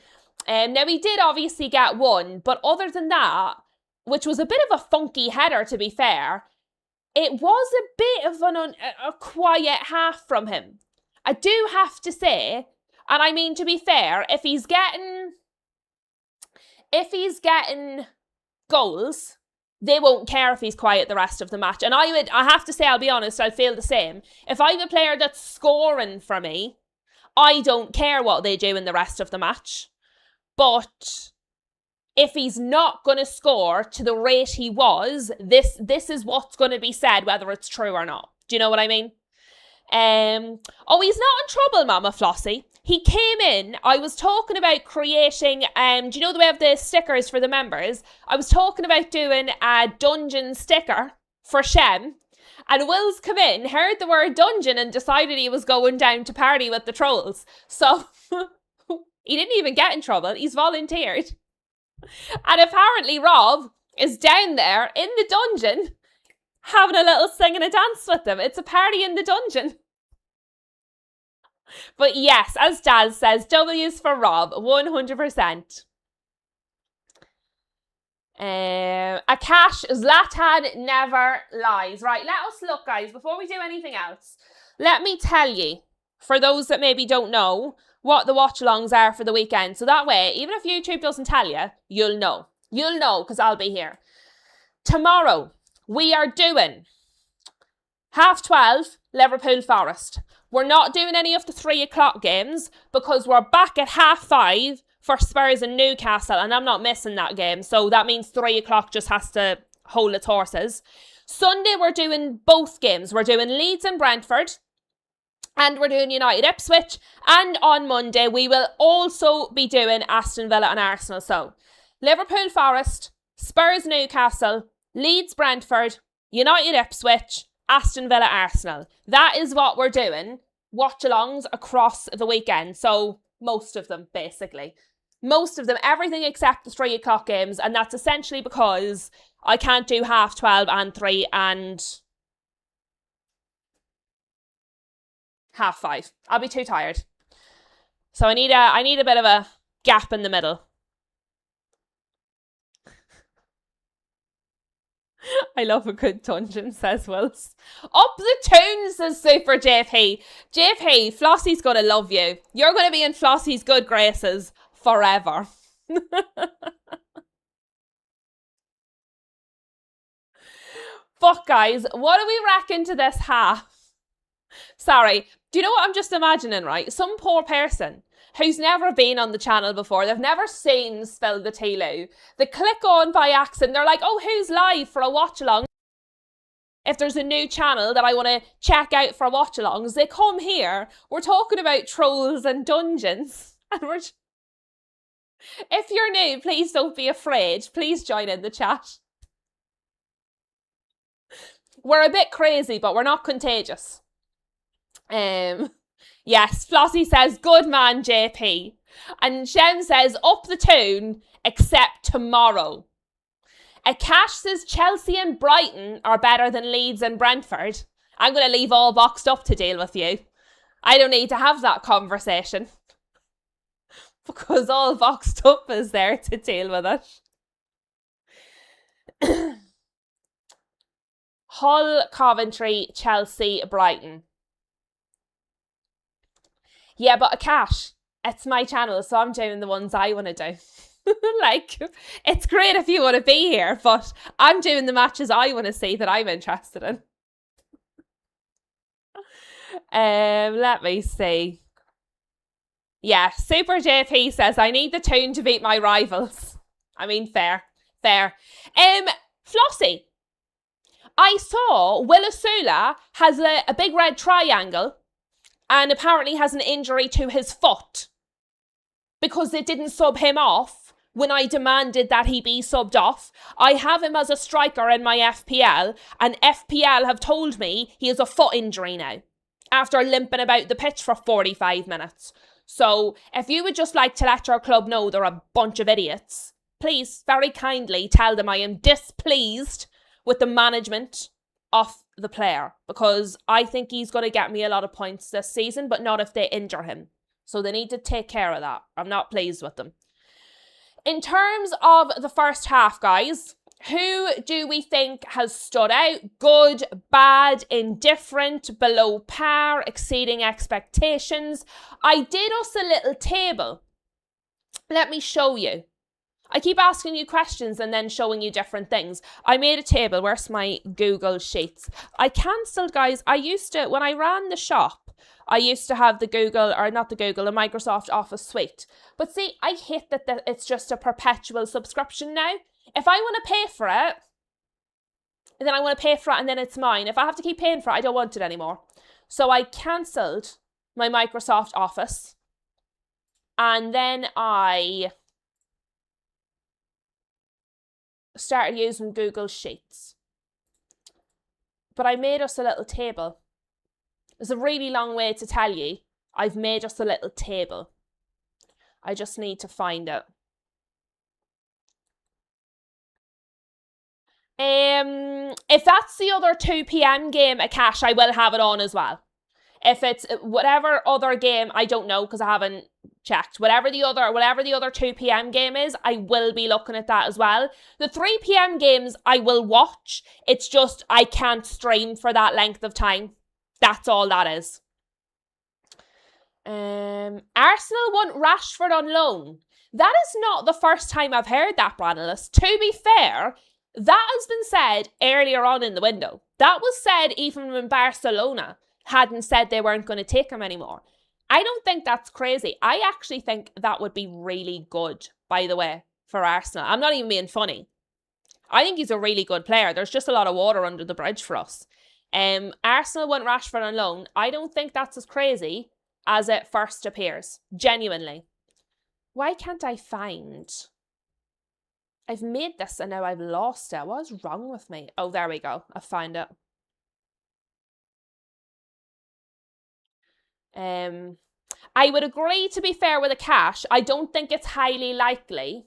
Now, he did obviously get one, but other than that, which was a bit of a funky header, to be fair, it was a bit of a quiet half from him. I do have to say, and I mean, to be fair, if he's getting goals, they won't care if he's quiet the rest of the match. And I have to say, I'll be honest, I'd feel the same. If I have a player that's scoring for me, I don't care what they do in the rest of the match. But if he's not going to score to the rate he was, this is what's going to be said, whether it's true or not. Do you know what I mean? Oh, he's not in trouble, Mama Flossie. He came in, I was talking about creating, do you know the way of the stickers for the members? I was talking about doing a dungeon sticker for Shem. And Will's come in, heard the word dungeon and decided he was going down to party with the trolls. So he didn't even get in trouble. He's volunteered. And apparently Rob is down there in the dungeon having a little sing and a dance with them. It's a party in the dungeon. But yes, as Daz says, W's for Rob, 100%. Akash, Zlatan never lies. Right, let us look, guys, before we do anything else. Let me tell you, for those that maybe don't know, what the watch-alongs are for the weekend. So that way, even if YouTube doesn't tell you, you'll know. You'll know, because I'll be here. Tomorrow, we are doing 12:30, Liverpool Forest. We're not doing any of the 3 o'clock games because we're back at 5:30 for Spurs and Newcastle, and I'm not missing that game. So that means 3 o'clock just has to hold its horses. Sunday, we're doing both games. We're doing Leeds and Brentford, and we're doing United Ipswich. And on Monday, we will also be doing Aston Villa and Arsenal. So Liverpool Forest, Spurs Newcastle, Leeds Brentford, United Ipswich, Aston Villa Arsenal. That is what we're doing. Watch-alongs across the weekend. So most of them, basically. Most of them, everything except the 3 o'clock games. And that's essentially because I can't do 12:30 and 3 and 5:30. I'll be too tired. So I need a bit of a gap in the middle. I love a good dungeon, says Wills. Up the toon, says Super JP. JP, Flossie's gonna love you. You're gonna be in Flossie's good graces forever. Fuck, guys, what do we reckon to this half? Sorry, do you know what I'm just imagining, right? Some poor person who's never been on the channel before, they've never seen Spill the Tea Lou. They click on by accident, they're like, oh, who's live for a watch along? If there's a new channel that I want to check out for watch alongs, they come here. We're talking about trolls and dungeons. And if you're new, please don't be afraid. Please join in the chat. We're a bit crazy, but we're not contagious. Yes, Flossie says, good man, JP. And Shem says, up the toon, except tomorrow. Akash says, Chelsea and Brighton are better than Leeds and Brentford. I'm going to leave all boxed up to deal with you. I don't need to have that conversation. Because all boxed up is there to deal with it. Hull, Coventry, Chelsea, Brighton. Yeah, but Akash, it's my channel, so I'm doing the ones I want to do. Like, it's great if you want to be here, but I'm doing the matches I want to see that I'm interested in. Let me see. Yeah, Super JP says, I need the toon to beat my rivals. I mean, fair. Flossie, I saw Willisula has a big red triangle and apparently has an injury to his foot because they didn't sub him off when I demanded that he be subbed off. I have him as a striker in my FPL, and FPL have told me he has a foot injury now after limping about the pitch for 45 minutes. So if you would just like to let your club know they're a bunch of idiots, please very kindly tell them I am displeased with the management of the player, because I think he's going to get me a lot of points this season, but not if they injure him. So they need to take care of that. I'm not pleased with them. In terms of the first half, guys, who do we think has stood out? Good, bad, indifferent, below par, exceeding expectations? I did us a little table. Let me show you. I keep asking you questions and then showing you different things. I made a table. Where's my Google Sheets? I cancelled, guys. I used to, when I ran the shop, I used to have the Microsoft Office suite. But see, I hate that it's just a perpetual subscription now. If I want to pay for it, then I want to pay for it and then it's mine. If I have to keep paying for it, I don't want it anymore. So I cancelled my Microsoft Office. And then I started using Google Sheets. But I made us a little table. It's a really long way to tell you. I've made us a little table. I just need to find it. If that's the other 2 p.m. game, Akash, I will have it on as well. If it's whatever other game, I don't know because I haven't checked. Whatever the other 2 p.m. game is, I will be looking at that as well. The 3 p.m. games I will watch. It's just I can't stream for that length of time. That's all that is. Arsenal want Rashford on loan. That is not the first time I've heard that, Branilus. To be fair, that has been said earlier on in the window. That was said even when Barcelona hadn't said they weren't going to take him anymore. I don't think that's crazy. I actually think that would be really good, by the way, for Arsenal. I'm not even being funny. I think he's a really good player. There's just a lot of water under the bridge for us. Arsenal want Rashford on loan. I don't think that's as crazy as it first appears. Genuinely. Why can't I find... I've made this and now I've lost it. What is wrong with me? Oh, there we go. I found it. I would agree, to be fair, with Akash. I don't think it's highly likely,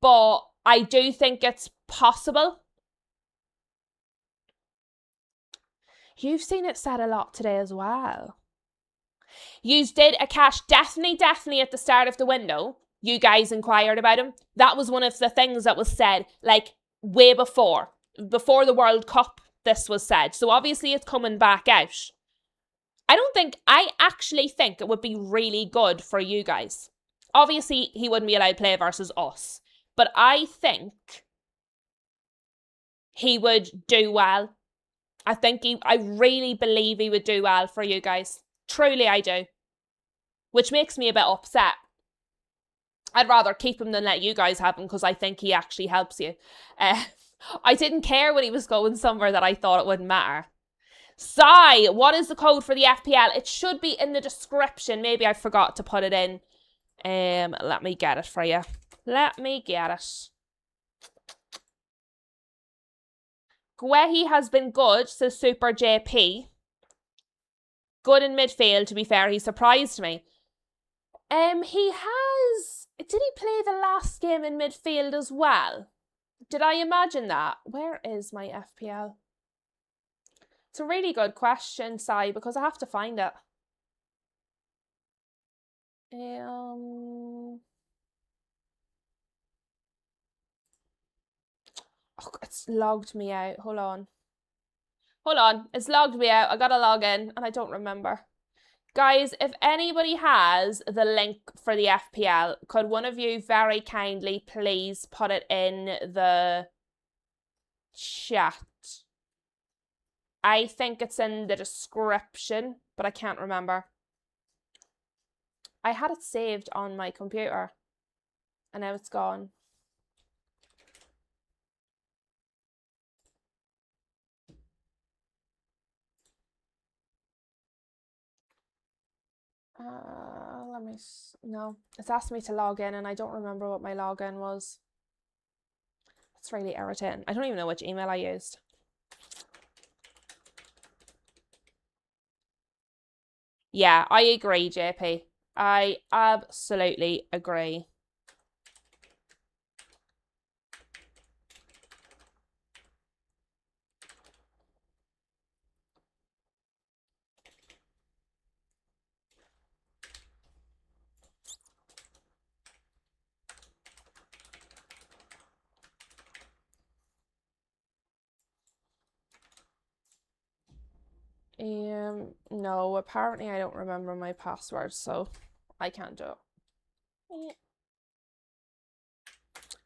but I do think it's possible. You've seen it said a lot today as well. You did a cash definitely at the start of the window. You guys inquired about him. That was one of the things that was said, like, way before the World Cup, this was said. So obviously it's coming back out. I actually think it would be really good for you guys. Obviously, he wouldn't be allowed to play versus us. But I think he would do well. I really believe he would do well for you guys. Truly, I do. Which makes me a bit upset. I'd rather keep him than let you guys have him because I think he actually helps you. I didn't care when he was going somewhere that I thought it wouldn't matter. Sai, what is the code for the FPL? It should be in the description. Maybe I forgot to put it in. Let me get it for you. Let me get it. Guehi has been good, says Super JP. Good in midfield, to be fair. He surprised me. He has... Did he play the last game in midfield as well? Did I imagine that? Where is my FPL? It's a really good question, Sai, because I have to find it. Oh, it's logged me out. Hold on. It's logged me out. I gotta log in and I don't remember. Guys, if anybody has the link for the FPL, could one of you very kindly please put it in the chat? I think it's in the description, but I can't remember. I had it saved on my computer and now it's gone. No, it's asked me to log in and I don't remember what my login was. It's really irritating. I don't even know which email I used. Yeah, I agree, JP. I absolutely agree. No, apparently I don't remember my password, so I can't do it.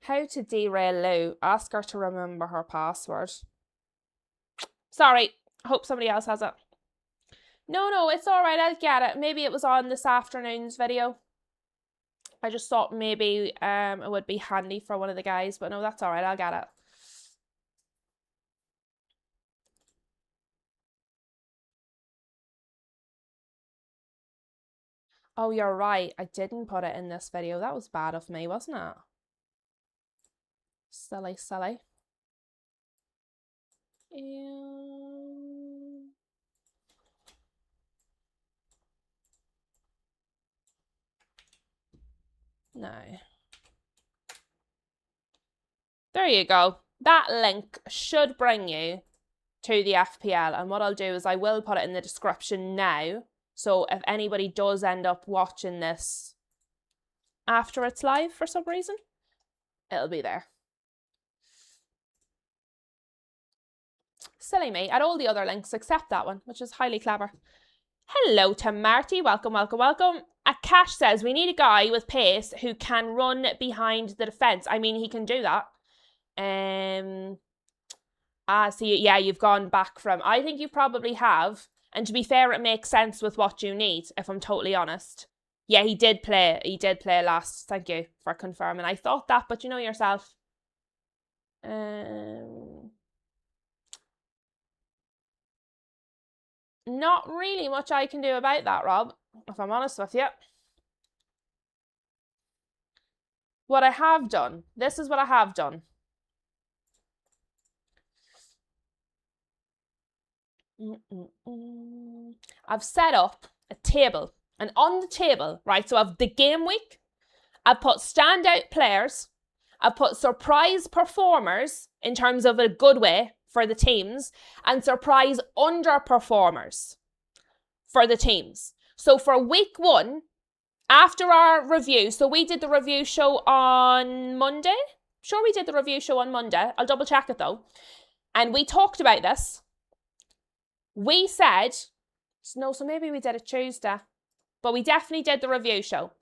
How to derail Lou. Ask her to remember her password. Sorry, I hope somebody else has it. No, it's alright, I'll get it. Maybe it was on this afternoon's video. I just thought maybe it would be handy for one of the guys, but no, that's alright, I'll get it. Oh, you're right. I didn't put it in this video. That was bad of me, wasn't it? Silly. No. There you go. That link should bring you to the FPL. And what I'll do is I will put it in the description now. So if anybody does end up watching this after it's live for some reason, it'll be there. Silly me. Add all the other links except that one, which is highly clever. Hello to Marty. Welcome. Akash says, we need a guy with pace who can run behind the defence. I mean, he can do that. So yeah, you've gone back from... I think you probably have. And to be fair, it makes sense with what you need, if I'm totally honest. Yeah, he did play. He did play last. Thank you for confirming. I thought that, but you know yourself. Not really much I can do about that, Rob, if I'm honest with you. What I have done. This is what I have done. I've set up a table, and on the table, right, so I've the game week, I've put standout players, I've put surprise performers in terms of a good way for the teams and surprise underperformers for the teams. So for week 1, after our review, so we did the review show on Monday. Sure, we did the review show on Monday. I'll double check it though. And we talked about this. We said, no, so maybe we did it Tuesday, but we definitely did the review show.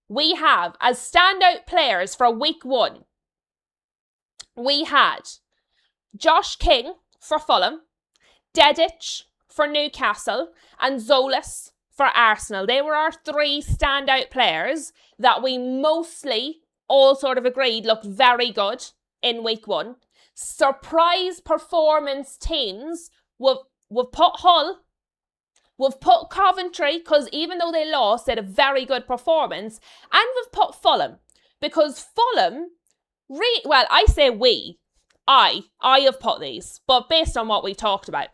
We have, as standout players for week 1, we had Josh King for Fulham, Dedic for Newcastle, and Zolis for Arsenal. They were our 3 standout players that we mostly all sort of agreed looked very good in week 1. Surprise performance teams, we've put Hull, we've put Coventry, because even though they lost, they had a very good performance, and we've put Fulham, because Fulham, well, I say we, I have put these, but based on what we talked about.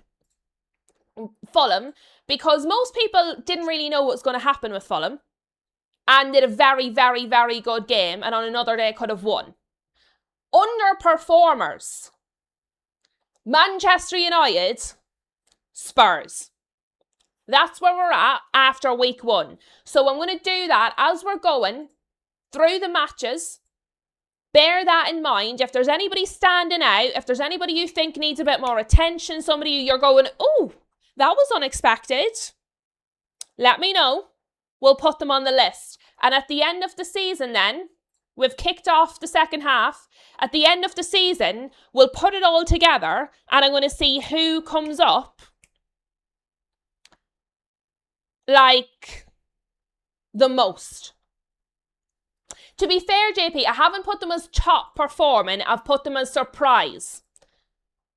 Fulham, because most people didn't really know what was going to happen with Fulham, and did a very, very, very good game, and on another day could have won. Underperformers: Manchester United, Spurs. That's where we're at after week 1. So I'm going to do that as we're going through the matches. Bear that in mind. If there's anybody standing out, if there's anybody you think needs a bit more attention, somebody you're going, oh, that was unexpected, let me know. We'll put them on the list. And at the end of the season then, we've kicked off the second half. At the end of the season, we'll put it all together and I'm going to see who comes up like the most. To be fair, JP, I haven't put them as top performing. I've put them as surprise.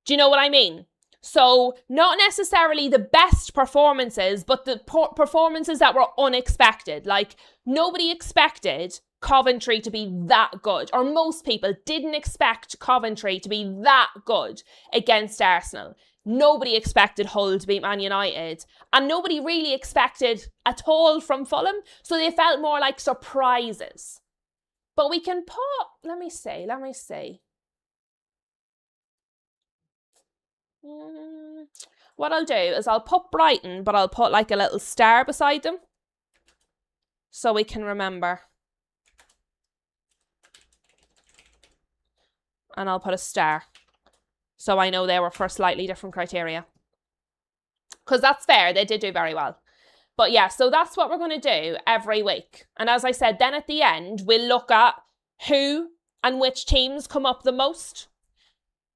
Do you know what I mean? So not necessarily the best performances, but the performances that were unexpected. Like nobody expected Coventry to be that good, or most people didn't expect Coventry to be that good against Arsenal. Nobody expected Hull to beat Man United, and nobody really expected at all from Fulham, so they felt more like surprises. But we can put, let me see. What I'll do is I'll put Brighton, but I'll put like a little star beside them so we can remember. And I'll put a star so I know they were for slightly different criteria. Because that's fair, they did do very well. But yeah, so that's what we're going to do every week. And as I said, then at the end, we'll look at who and which teams come up the most.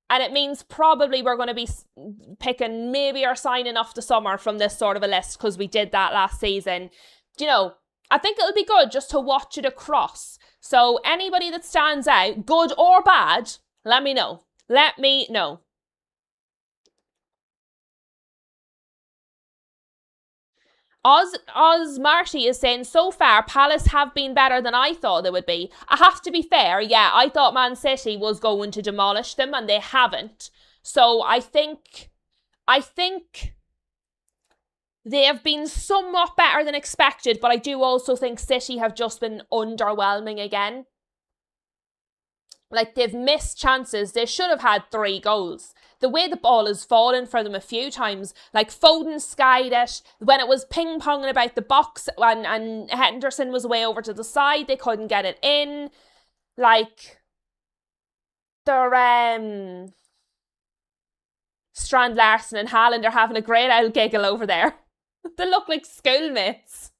And it means probably we're going to be picking maybe or signing off the summer from this sort of a list, because we did that last season. You know, I think it'll be good just to watch it across. So anybody that stands out, good or bad, let me know. Let me know. Oz Marty is saying, so far, Palace have been better than I thought they would be. I have to be fair, yeah, I thought Man City was going to demolish them, and they haven't. So I think they have been somewhat better than expected, but I do also think City have just been underwhelming again. Like, they've missed chances. They should have had 3 goals. The way the ball has fallen for them a few times, like Foden skied it, when it was ping-ponging about the box and Henderson was way over to the side, they couldn't get it in. Like, they're, Strand Larson and Haaland are having a great old giggle over there. They look like schoolmates.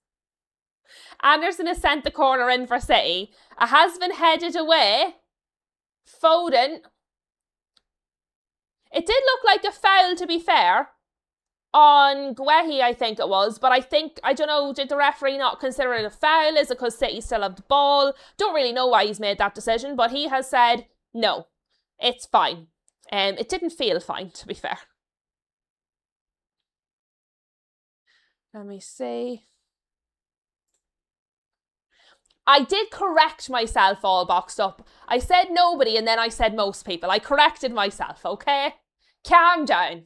Anderson has sent the corner in for City. It has been headed away. Foden. It did look like a foul, to be fair, on Guehi, I think it was. But I don't know, did the referee not consider it a foul? Is it because City still have the ball? Don't really know why he's made that decision, but he has said, no, it's fine. It didn't feel fine, to be fair. Let me see. I did correct myself all boxed up. I said nobody and then I said most people. I corrected myself, okay? Calm down.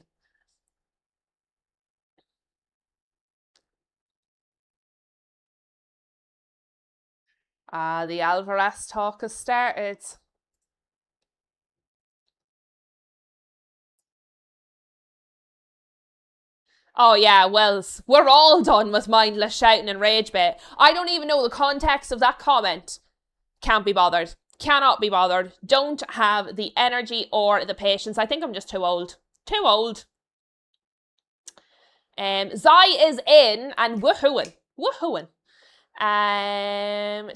The Alvarez talk has started. Oh yeah, Wells. We're all done with mindless shouting and rage bait. I don't even know the context of that comment. Can't be bothered. Cannot be bothered. Don't have the energy or the patience. I think I'm just too old. Too old. Zai is in and woohooing. Woohooing.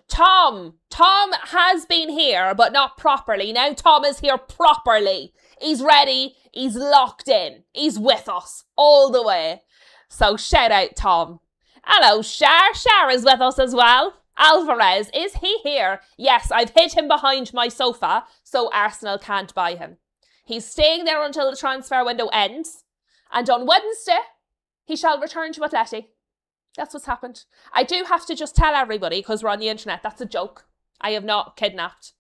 Tom has been here, but not properly. Now Tom is here properly. He's ready. He's locked in. He's with us all the way. So shout out, Tom. Hello, Shar. Shar is with us as well. Alvarez, is he here? Yes, I've hid him behind my sofa so Arsenal can't buy him. He's staying there until the transfer window ends. And on Wednesday, he shall return to Atleti. That's what's happened. I do have to just tell everybody, because we're on the internet, that's a joke. I have not kidnapped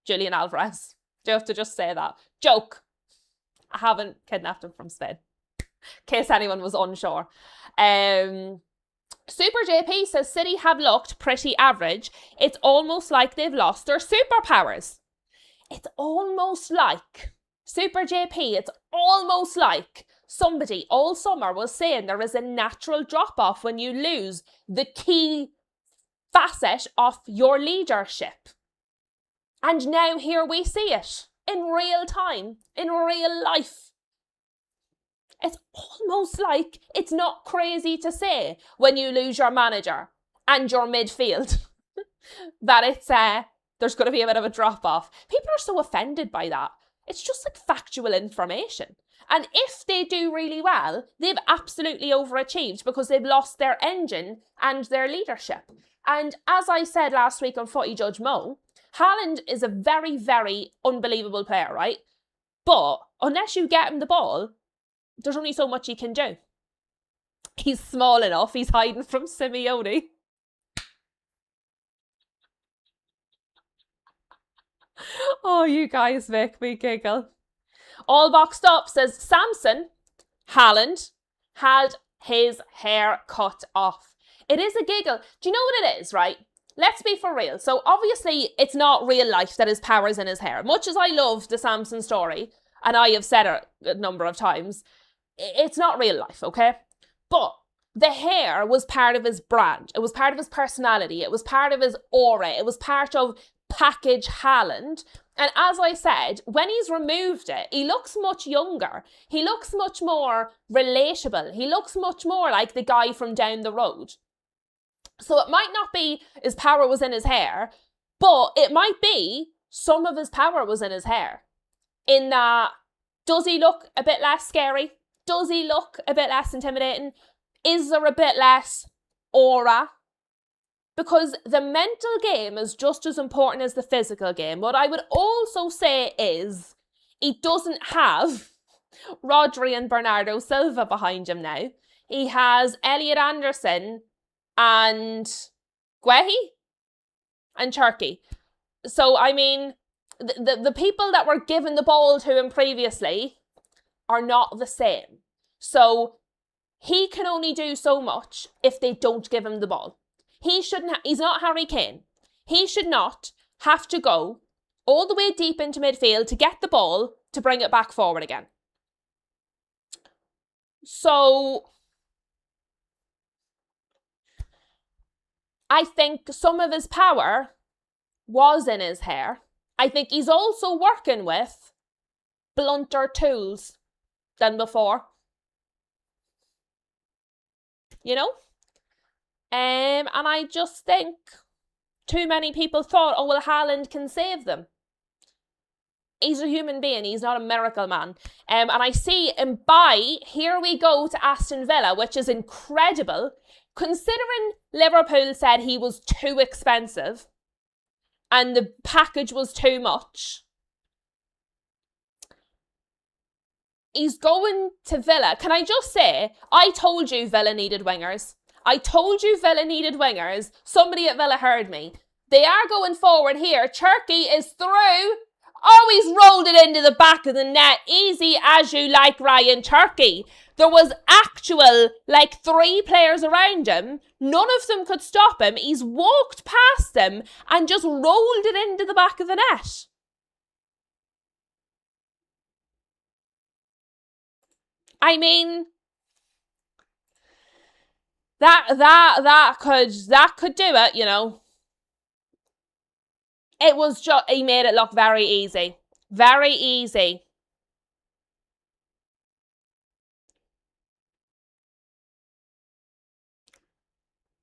Julian Alvarez. Do have to just say that. Joke. I haven't kidnapped him from Spain. In case anyone was unsure. Super JP says City have looked pretty average. It's almost like they've lost their superpowers. It's almost like, Super JP, it's almost like somebody all summer was saying there is a natural drop-off when you lose the key facet of your leadership. And now here we see it in real time, in real life. It's almost like it's not crazy to say when you lose your manager and your midfield that it's there's going to be a bit of a drop-off. People are so offended by that. It's just like factual information. And if they do really well, they've absolutely overachieved because they've lost their engine and their leadership. And as I said last week on Footy Judge Mo, Haaland is a very, very unbelievable player, right? But unless you get him the ball, there's only so much he can do. He's small enough, he's hiding from Simeone. Oh, you guys make me giggle. All boxed up says Samson Haaland had his hair cut off. It is a giggle. Do you know what it is, right? Let's be for real. So obviously it's not real life that his power's in his hair. Much as I love the Samson story, and I have said it a number of times, it's not real life, okay? But the hair was part of his brand. It was part of his personality. It was part of his aura. It was part of package Haaland. And as I said, when he's removed it, he looks much younger. He looks much more relatable. He looks much more like the guy from down the road. So it might not be his power was in his hair, but it might be some of his power was in his hair. In that, does he look a bit less scary? Does he look a bit less intimidating? Is there a bit less aura? Because the mental game is just as important as the physical game. What I would also say is he doesn't have Rodri and Bernardo Silva behind him now. He has Elliot Anderson and Guehi and Turkey. So, I mean, the people that were given the ball to him previously are not the same. So, he can only do so much if they don't give him the ball. He's not Harry Kane. He should not have to go all the way deep into midfield to get the ball to bring it back forward again. So I think some of his power was in his hair. I think he's also working with blunter tools than before. You know? And I just think too many people thought, oh, well, Haaland can save them. He's a human being. He's not a miracle man. And I see him buy, here we go to Aston Villa, which is incredible. Considering Liverpool said he was too expensive and the package was too much. He's going to Villa. Can I just say, I told you Villa needed wingers. I told you Villa needed wingers. Somebody at Villa heard me. They are going forward here. Turkey is through. Oh, he's rolled it into the back of the net. Easy as you like, Ryan. Turkey. There was actual, 3 players around him. None of them could stop him. He's walked past them and just rolled it into the back of the net. I mean, That could do it, you know. It was just, he made it look very easy. Very easy.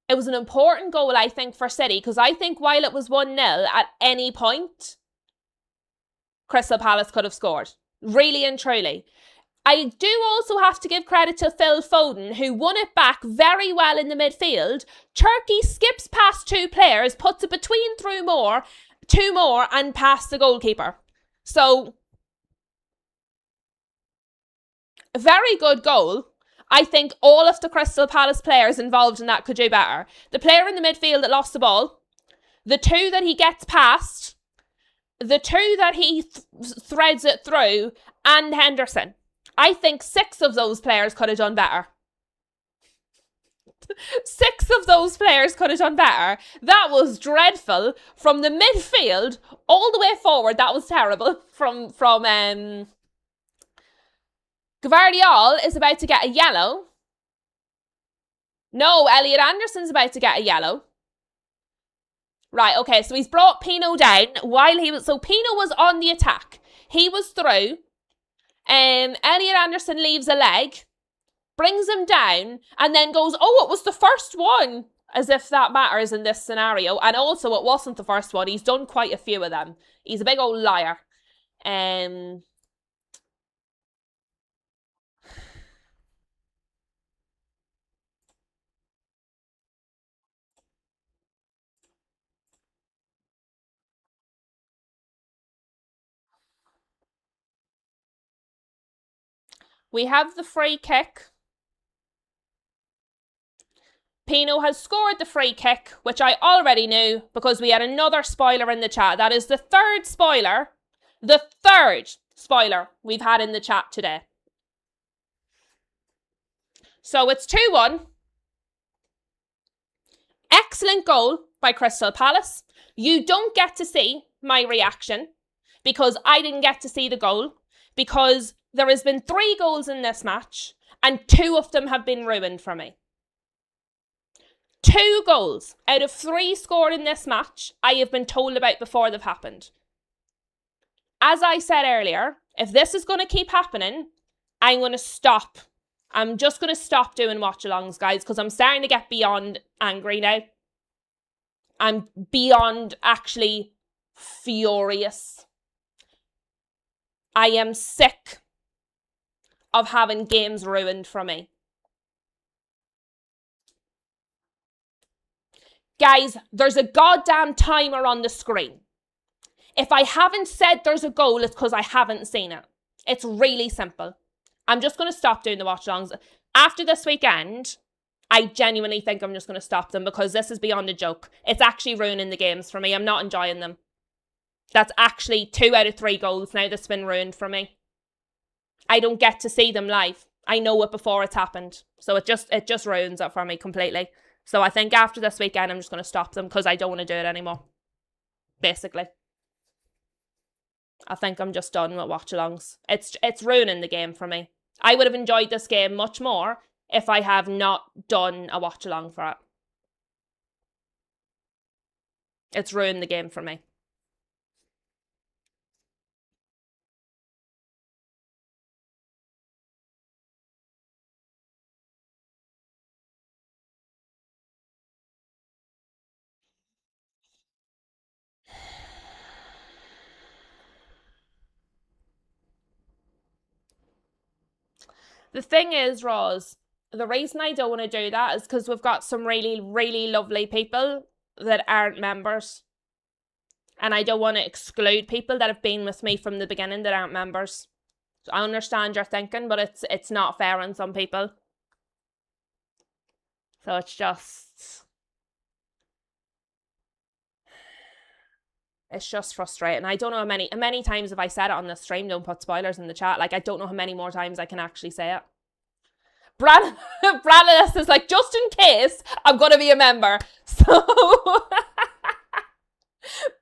It was an important goal, I think, for City, because I think while it was 1-0, at any point, Crystal Palace could have scored. Really and truly. I do also have to give credit to Phil Foden, who won it back very well in the midfield. Turkey skips past two players, puts it between two more, and past the goalkeeper. So, a very good goal. I think all of the Crystal Palace players involved in that could do better. The player in the midfield that lost the ball, the two that he gets past, the two that he threads it through, and Henderson. I think 6 of those players could have done better. 6 of those players could have done better. That was dreadful. From the midfield all the way forward, that was terrible. From Gvardiol is about to get a yellow. No, Elliot Anderson's about to get a yellow. Right, okay, so he's brought Pino down while so Pino was on the attack. He was through. Elliot Anderson leaves a leg, brings him down, and then goes, oh, it was the first one. As if that matters in this scenario. And also, it wasn't the first one. He's done quite a few of them. He's a big old liar. We have the free kick. Pino has scored the free kick, which I already knew because we had another spoiler in the chat. That is the third spoiler we've had in the chat today. So it's 2-1. Excellent goal by Crystal Palace. You don't get to see my reaction because I didn't get to see the goal, because there has been 3 goals in this match and 2 of them have been ruined for me. 2 goals out of 3 scored in this match I have been told about before they've happened. As I said earlier, if this is going to keep happening, I'm going to stop. I'm just going to stop doing watch-alongs, guys, because I'm starting to get beyond angry now. I'm beyond actually furious. I am sick of having games ruined for me. Guys, there's a goddamn timer on the screen. If I haven't said there's a goal, it's because I haven't seen it. It's really simple. I'm just going to stop doing the watch-alongs. After this weekend, I genuinely think I'm just going to stop them because this is beyond a joke. It's actually ruining the games for me. I'm not enjoying them. That's actually 2 out of 3 goals now that's been ruined for me. I don't get to see them live. I know it before it's happened. So it just ruins it for me completely. So I think after this weekend, I'm just going to stop them because I don't want to do it anymore. Basically. I think I'm just done with watch-alongs. It's ruining the game for me. I would have enjoyed this game much more if I have not done a watch-along for it. It's ruined the game for me. The thing is, Roz, the reason I don't want to do that is because we've got some really, really lovely people that aren't members. And I don't want to exclude people that have been with me from the beginning that aren't members. So I understand your thinking, but it's not fair on some people. So it's just frustrating. I don't know how many times have I said it on the stream, don't put spoilers in the chat. Like, I don't know how many more times I can actually say it. Brandon is like, just in case, I'm going to be a member. So,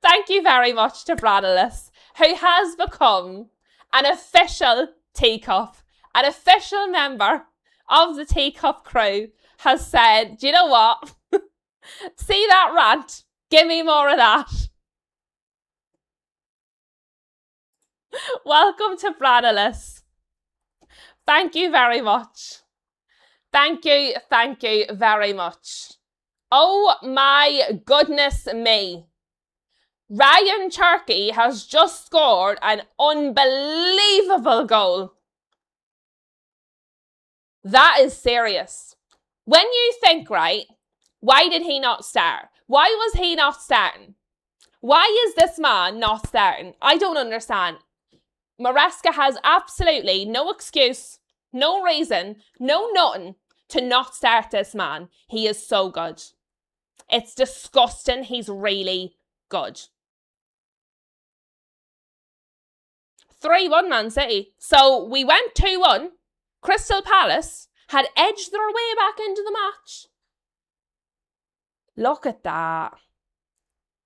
thank you very much to Bradalis, who has become an official teacup, an official member of the Teacup crew has said, do you know what? See that rant? Give me more of that. Welcome to Branilis. Thank you very much. Thank you very much. Oh my goodness me. Ryan Turkey has just scored an unbelievable goal. That is serious. When you think, right, why did he not start? Why was he not starting? Why is this man not starting? I don't understand. Maresca has absolutely no excuse, no reason, no nothing to not start this man. He is so good. It's disgusting. He's really good. 3-1 Man City. So we went 2-1. Crystal Palace had edged their way back into the match. Look at that.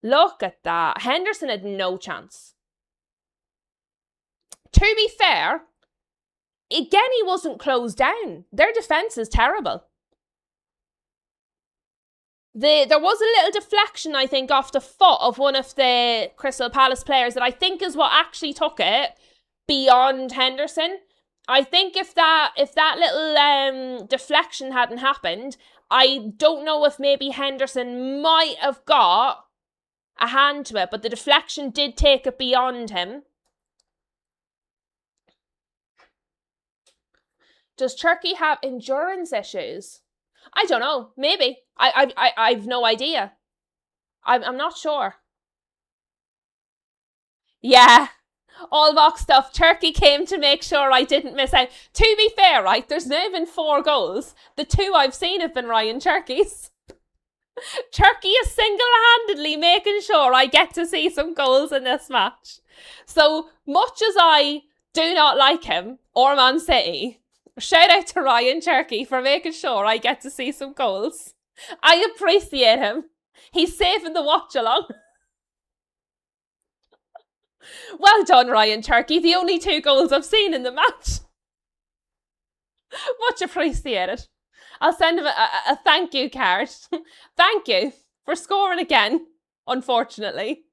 Look at that. Henderson had no chance. To be fair, again, he wasn't closed down. Their defence is terrible. There was a little deflection, I think, off the foot of one of the Crystal Palace players that I think is what actually took it beyond Henderson. I think if that little deflection hadn't happened, I don't know if maybe Henderson might have got a hand to it, but the deflection did take it beyond him. Does Turkey have endurance issues? I don't know. Maybe. I've no idea. I'm not sure. Yeah. All boxed up. Turkey came to make sure I didn't miss out. To be fair, right, there's now been 4 goals. The 2 I've seen have been Ryan Turkey's. Turkey is single-handedly making sure I get to see some goals in this match. So much as I do not like him or Man City, shout out to Ryan Turkey for making sure I get to see some goals. I appreciate him. He's saving the watch-along. Well done, Ryan Turkey. The only 2 goals I've seen in the match. Much appreciated. I'll send him a thank you card. Thank you for scoring again, unfortunately.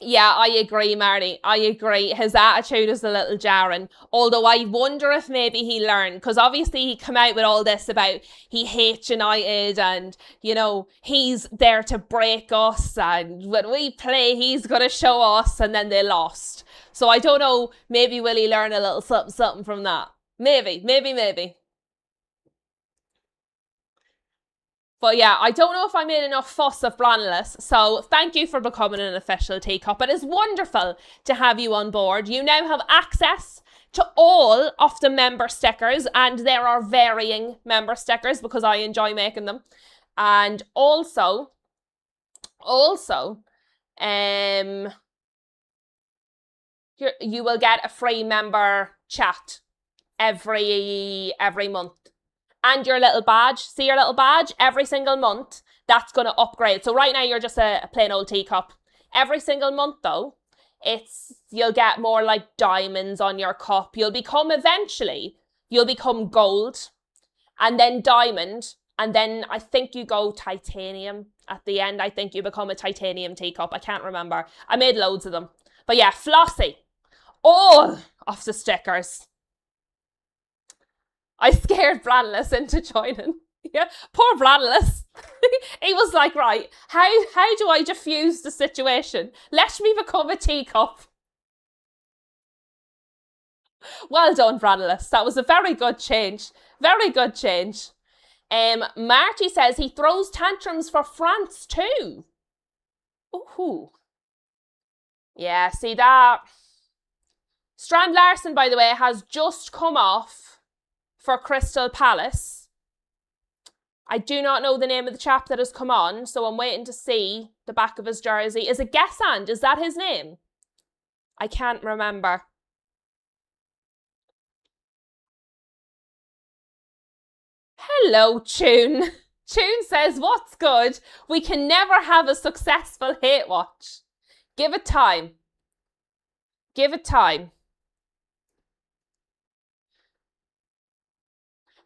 Yeah, I agree, Marty. I agree. His attitude is a little jarring. Although I wonder if maybe he learned, because obviously he came out with all this about he hates United and, you know, he's there to break us and when we play, he's going to show us, and then they lost. So I don't know, maybe will he learn a little something from that? Maybe. But yeah, I don't know if I made enough fuss of Branilis, so thank you for becoming an official Teacup. It is wonderful to have you on board. You now have access to all of the member stickers, and there are varying member stickers because I enjoy making them. And also, you will get a free member chat every month. And your little badge, see your little badge? Every single month, that's going to upgrade. So right now, you're just a plain old Teacup. Every single month, though, you'll get more like diamonds on your cup. You'll become gold, and then diamond, and then I think you go titanium at the end. I think you become a titanium Teacup. I can't remember. I made loads of them. But yeah, Flossie, all of the stickers. I scared Branilis into joining. Yeah, poor Branilis. He was like, right, how do I diffuse the situation? Let me become a Teacup. Well done, Branilis. That was a very good change. Very good change. Marty says he throws tantrums for France too. Ooh. Yeah, see that? Strand Larson, by the way, has just come off for Crystal Palace. I do not know the name of the chap that has come on, so I'm waiting to see the back of his jersey. Is it Gesand? Is that his name? I can't remember. Hello, Tune. Tune says, what's good? We can never have a successful hate watch. Give it time. Give it time.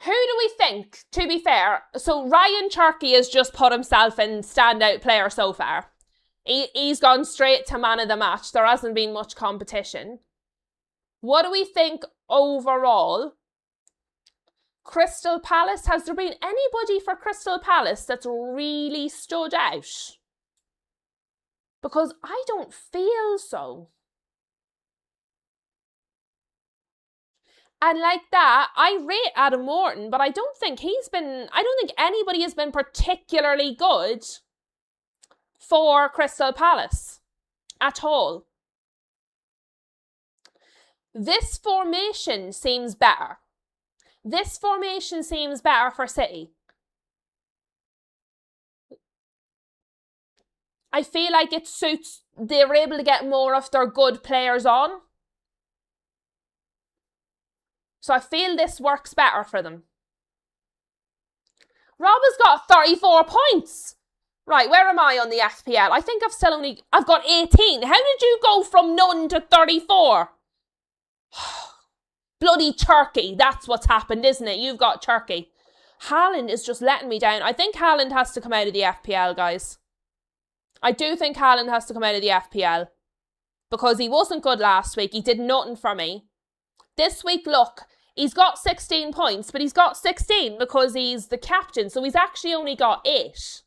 Who do we think, to be fair? So Ryan Cherky has just put himself in standout player so far. He's gone straight to man of the match. There hasn't been much competition. What do we think overall? Crystal Palace, has there been anybody for Crystal Palace that's really stood out? Because I don't feel so. And like that, I rate Adam Morton, but I don't think anybody has been particularly good for Crystal Palace at all. This formation seems better. This formation seems better for City. I feel like it suits, they're able to get more of their good players on. So I feel this works better for them. Rob has got 34 points. Right, where am I on the FPL? I think I've got 18. How did you go from none to 34? Bloody Turkey. That's what's happened, isn't it? You've got Turkey. Haaland is just letting me down. I think Haaland has to come out of the FPL, guys. I do think Haaland has to come out of the FPL. Because he wasn't good last week. He did nothing for me. This week, look, he's got 16 points, but he's got 16 because he's the captain. So he's actually only got 8.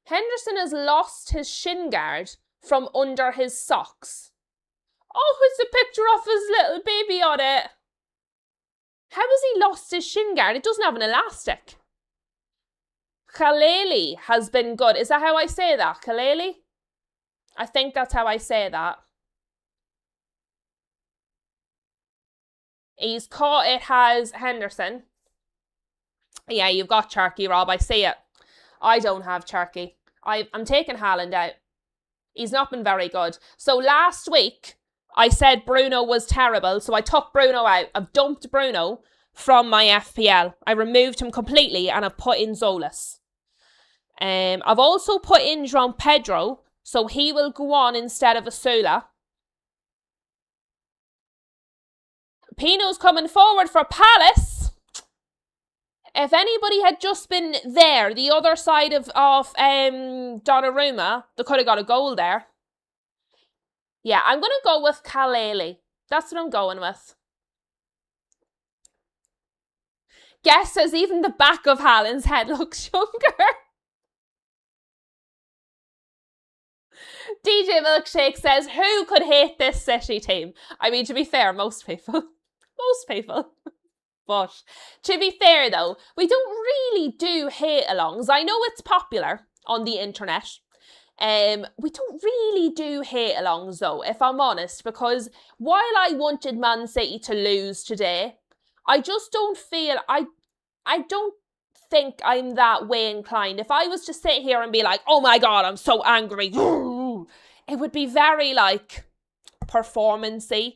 Henderson has lost his shin guard from under his socks. Oh, it's a picture of his little baby on it. How has he lost his shin guard? It doesn't have an elastic. Khalili has been good. Is that how I say that? Khalili? I think that's how I say that. He's caught it has Henderson. Yeah, you've got Cherky, Rob. I see it. I don't have Cherky. I'm taking Haaland out. He's not been very good. So last week, I said Bruno was terrible, so I took Bruno out. I've dumped Bruno from my FPL. I removed him completely and I've put in Zolas. I've also put in João Pedro, so he will go on instead of Asula. Pino's coming forward for Palace. If anybody had just been there, the other side of Donnarumma, they could have got a goal there. Yeah, I'm going to go with Kaleli. That's what I'm going with. Guess says even the back of Haaland's head looks younger. DJ Milkshake says, who could hate this City team? I mean, to be fair, most people. Most people. But to be fair though, we don't really do hate-alongs. I know it's popular on the internet. We don't really do hate-alongs though, if I'm honest, because while I wanted Man City to lose today, I just don't feel, I don't think I'm that way inclined. If I was to sit here and be like, oh my God, I'm so angry, it would be very like performance-y.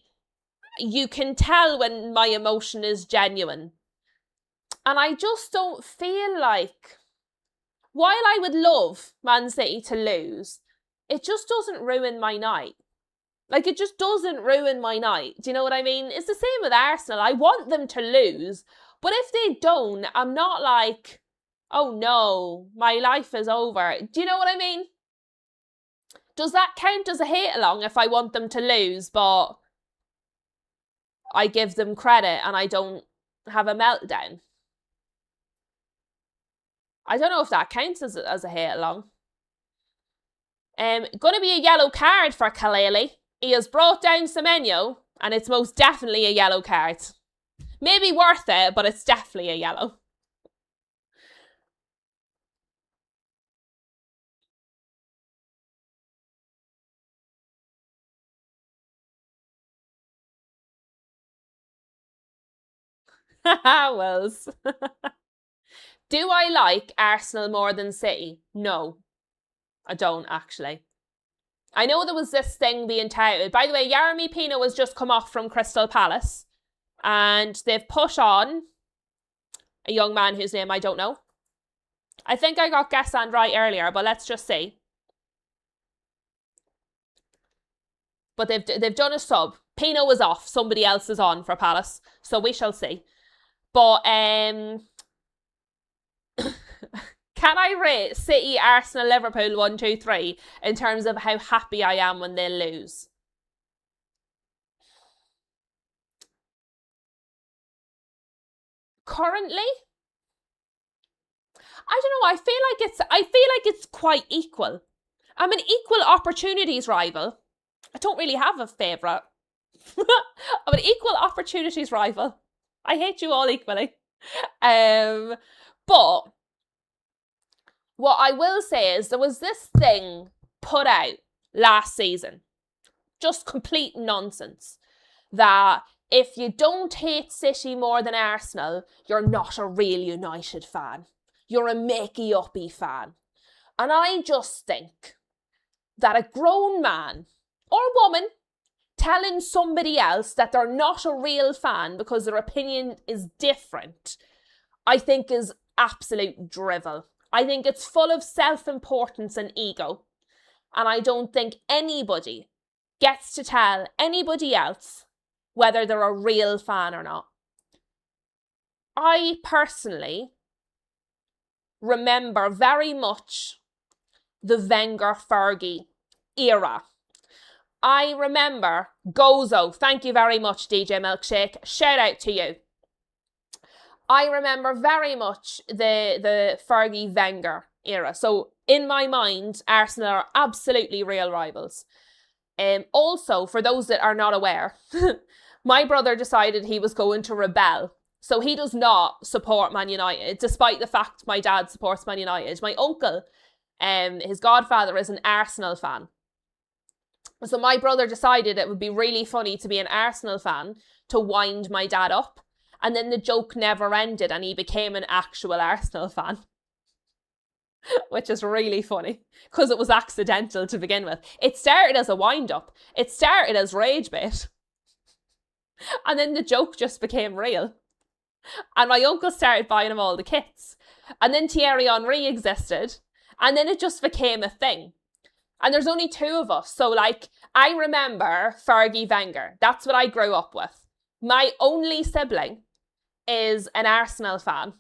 You can tell when my emotion is genuine. And I just don't feel like, while I would love Man City to lose, it just doesn't ruin my night. Like, it just doesn't ruin my night. Do you know what I mean? It's the same with Arsenal. I want them to lose. But if they don't, I'm not like, oh no, my life is over. Do you know what I mean? Does that count as a hate-along if I want them to lose, but I give them credit and I don't have a meltdown? I don't know if that counts as a hate-along. Going to be a yellow card for Kaleli. He has brought down Semenyo, and it's most definitely a yellow card. Maybe worth it, but it's definitely a yellow. Wells. Do I like Arsenal more than City? No, I don't actually. I know there was this thing being touted. By the way, Jeremy Pino has just come off from Crystal Palace and they've put on a young man whose name I don't know. I think I got Gassan right earlier, but let's just see. But they've done a sub. Pino is off. Somebody else is on for Palace. So we shall see. But can I rate City, Arsenal, Liverpool 1, 2, 3 in terms of how happy I am when they lose? Currently, I don't know. I feel like it's quite equal. I'm an equal opportunities rival. I don't really have a favourite. I'm an equal opportunities rival. I hate you all equally. But what I will say is there was this thing put out last season, just complete nonsense, that if you don't hate City more than Arsenal, you're not a real United fan. You're a makey-uppy fan. And I just think that a grown man or woman telling somebody else that they're not a real fan because their opinion is different, I think is absolute drivel. I think it's full of self-importance and ego. And I don't think anybody gets to tell anybody else whether they're a real fan or not. I personally remember very much the Wenger-Fergie era. I remember Gozo. Thank you very much, DJ Milkshake. Shout out to you. I remember very much the Fergie-Wenger era. So in my mind, Arsenal are absolutely real rivals. Also, for those that are not aware, my brother decided he was going to rebel. So he does not support Man United, despite the fact my dad supports Man United. My uncle, his godfather, is an Arsenal fan. So my brother decided it would be really funny to be an Arsenal fan to wind my dad up. And then the joke never ended and he became an actual Arsenal fan. Which is really funny because it was accidental to begin with. It started as a wind-up. It started as rage bait. And then the joke just became real. And my uncle started buying him all the kits. And then Thierry Henry existed. And then it just became a thing. And there's only two of us. So, like, I remember Fergie Wenger. That's what I grew up with. My only sibling is an Arsenal fan.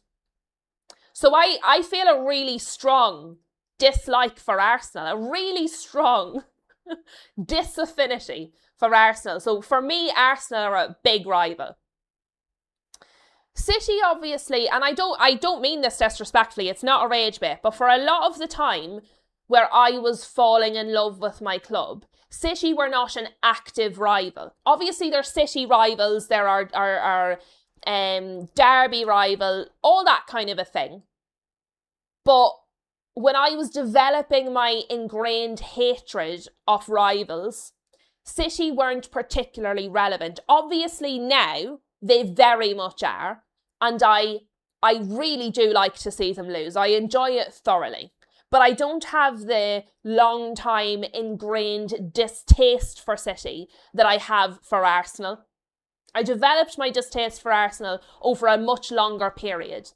So I feel a really strong dislike for Arsenal. A really strong disaffinity for Arsenal. So for me, Arsenal are a big rival. City, obviously, and I don't mean this disrespectfully, it's not a rage bait, but for a lot of the time where I was falling in love with my club, City were not an active rival. Obviously, there's City rivals, there are derby rival, all that kind of a thing. But when I was developing my ingrained hatred of rivals, City weren't particularly relevant. Obviously now, they very much are. And I really do like to see them lose. I enjoy it thoroughly. But I don't have the long time ingrained distaste for City that I have for Arsenal. I developed my distaste for Arsenal over a much longer period.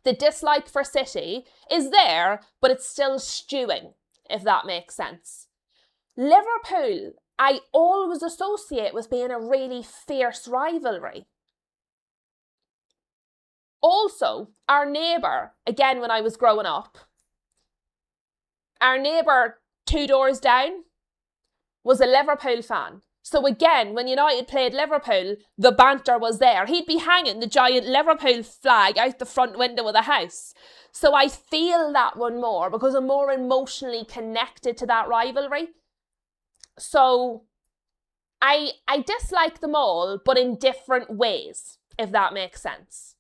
The dislike for City is there, but it's still stewing, if that makes sense. Liverpool, I always associate with being a really fierce rivalry. Also, our neighbour, again when I was growing up, our neighbour 2 doors down was a Liverpool fan. So again, when United played Liverpool, the banter was there. He'd be hanging the giant Liverpool flag out the front window of the house. So I feel that one more because I'm more emotionally connected to that rivalry. So I dislike them all, but in different ways, if that makes sense.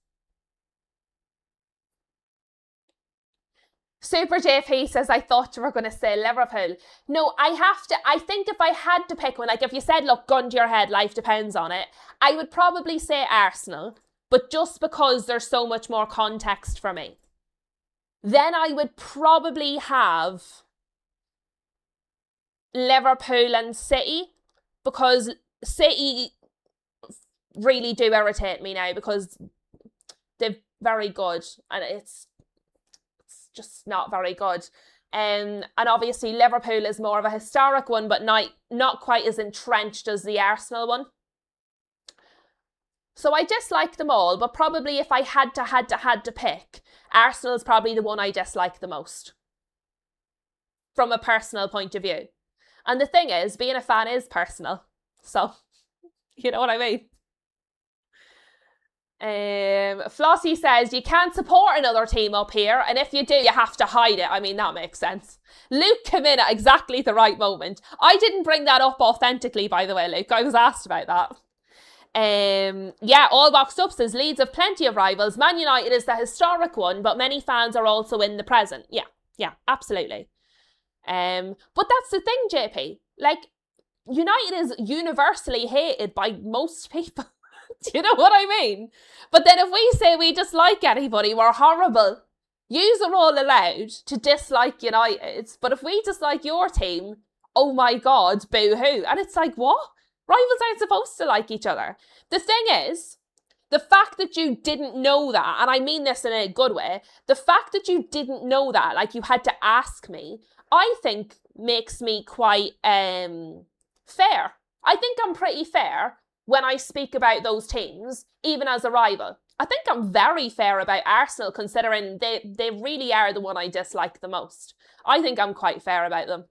Super JP says, I thought you were going to say Liverpool. No, I think if I had to pick one, like if you said, look, gun to your head, life depends on it, I would probably say Arsenal, but just because there's so much more context for me. Then I would probably have Liverpool and City, because City really do irritate me now because they're very good and it's just not very good. And obviously Liverpool is more of a historic one, but not quite as entrenched as the Arsenal one. So I dislike them all, but probably if I had to pick, Arsenal's probably the one I dislike the most. From a personal point of view. And the thing is, being a fan is personal. So, you know what I mean? Flossie says, you can't support another team up here, and if you do, you have to hide it. I mean, that makes sense. Luke came in at exactly the right moment. I didn't bring that up authentically, by the way, Luke. I was asked about that. Yeah, All Boxed Up says, Leeds have plenty of rivals. Man United is the historic one, but many fans are also in the present. Yeah, absolutely. But that's the thing, JP. Like, United is universally hated by most people. Do you know what I mean? But then if we say we dislike anybody, we're horrible. Yous are all allowed to dislike United, but if we dislike your team, oh my God, boo-hoo. And it's like, what? Rivals aren't supposed to like each other. The thing is, the fact that you didn't know that, and I mean this in a good way, the fact that you didn't know that, like you had to ask me, I think makes me quite fair. I think I'm pretty fair when I speak about those teams, even as a rival. I think I'm very fair about Arsenal, considering they really are the one I dislike the most. I think I'm quite fair about them.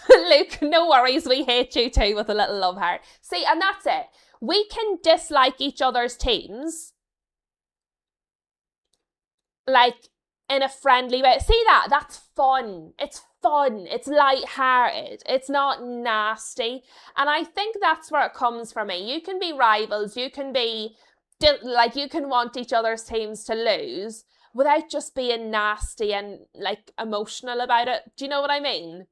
Luke, no worries, we hate you too with a little love heart. See, and that's it. We can dislike each other's teams, like, in a friendly way. See that? That's fun. It's fun. It's light-hearted. It's not nasty. And I think that's where it comes from me. You can be rivals. You can be, like, you can want each other's teams to lose without just being nasty and, like, emotional about it. Do you know what I mean?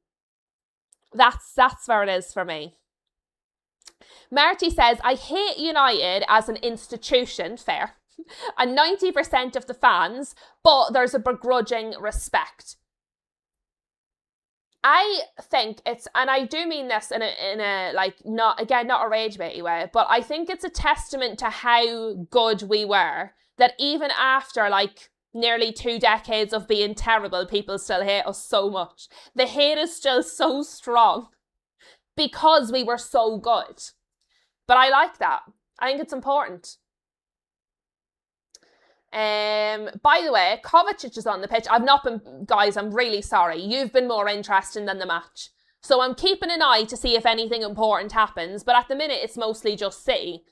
That's where it is for me. Marty says, I hate United as an institution. Fair. And 90% of the fans, but there's a begrudging respect. I think it's, and I do mean this in a like, not a rage baity way, but I think it's a testament to how good we were, that even after like nearly 2 decades of being terrible, people still hate us so much. The hate is still so strong because we were so good. But I like that. I think it's important. By the way, Kovacic is on the pitch. I've not been, guys, I'm really sorry. You've been more interesting than the match. So I'm keeping an eye to see if anything important happens, but at the minute it's mostly just City.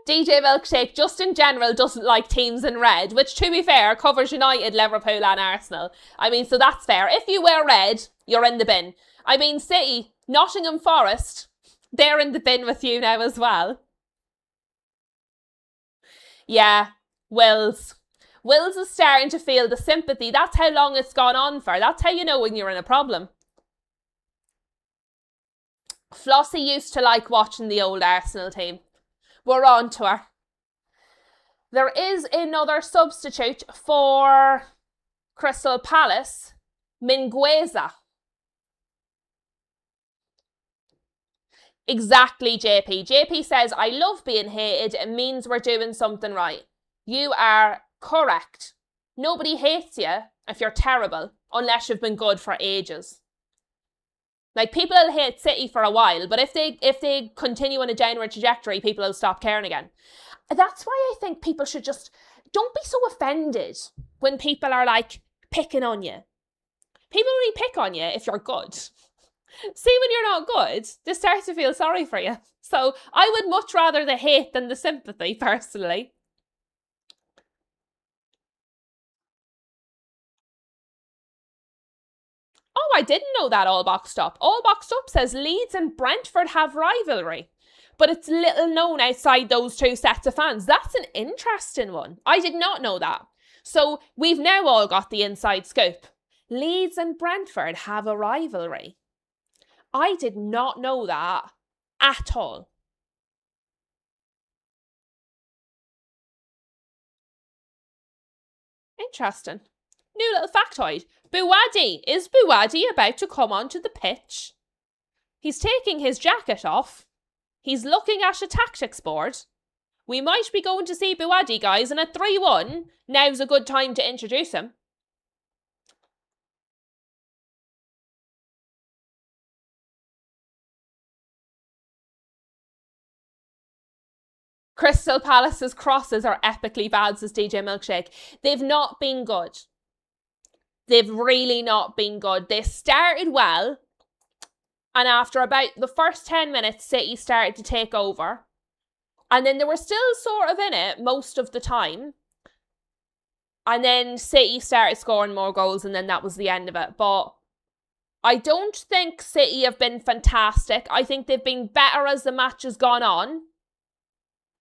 DJ Milkshake, just in general, doesn't like teams in red, which, to be fair, covers United, Liverpool and Arsenal. I mean, so that's fair. If you wear red, you're in the bin. I mean, City, Nottingham Forest, they're in the bin with you now as well. Yeah, Wills. Wills is starting to feel the sympathy. That's how long it's gone on for. That's how you know when you're in a problem. Flossie used to like watching the old Arsenal team. We're on to her. There is another substitute for Crystal Palace, Mingueza. Exactly, JP. JP says, I love being hated. It means we're doing something right. You are correct. Nobody hates you if you're terrible, unless you've been good for ages. Like, people will hate City for a while, but if they continue on a downward trajectory, people will stop caring again. That's why I think people should just, don't be so offended when people are, like, picking on you. People only pick on you if you're good. See, when you're not good, they start to feel sorry for you. So I would much rather the hate than the sympathy, personally. Oh, I didn't know that, All Boxed Up. All Boxed Up says Leeds and Brentford have rivalry, but it's little known outside those 2 sets of fans. That's an interesting one. I did not know that. So we've now all got the inside scoop. Leeds and Brentford have a rivalry. I did not know that at all. Interesting. New little factoid. Buwadi. Is Buwadi about to come onto the pitch? He's taking his jacket off. He's looking at a tactics board. We might be going to see Buadi, guys, and at 3-1, now's a good time to introduce him. Crystal Palace's crosses are epically bad, says DJ Milkshake. They've not been good. They've really not been good. They started well, and after about the first 10 minutes, City started to take over. And then they were still sort of in it most of the time. And then City started scoring more goals, and then that was the end of it. But I don't think City have been fantastic. I think they've been better as the match has gone on.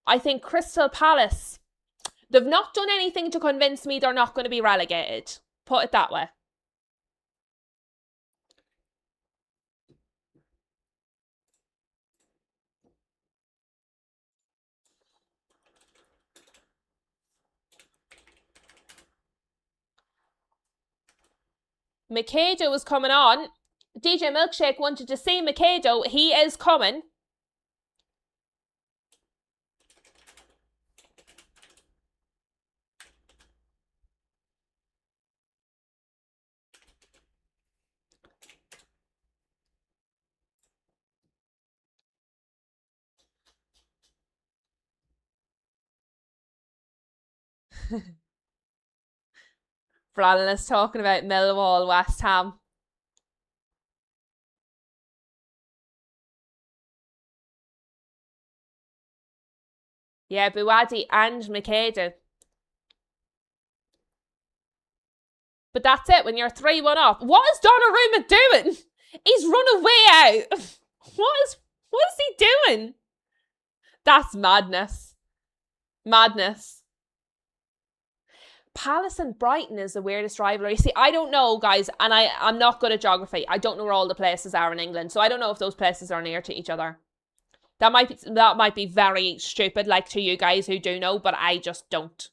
I think Crystal Palace, they've not done anything to convince me they're not going to be relegated. Put it that way. Mikado was coming on. DJ Milkshake wanted to see Mikado. He is coming. Flannan is talking about Millwall, West Ham. Yeah, Buadi and Mikado. But that's it, when you're 3-1 up. What is Donnarumma doing? He's run away out. What is he doing? That's madness. Madness. Palace and Brighton is the weirdest rivalry. See, I don't know, guys, and I'm not good at geography. I don't know where all the places are in England, so I don't know if those places are near to each other. That might be very stupid, like to you guys who do know, but I just don't.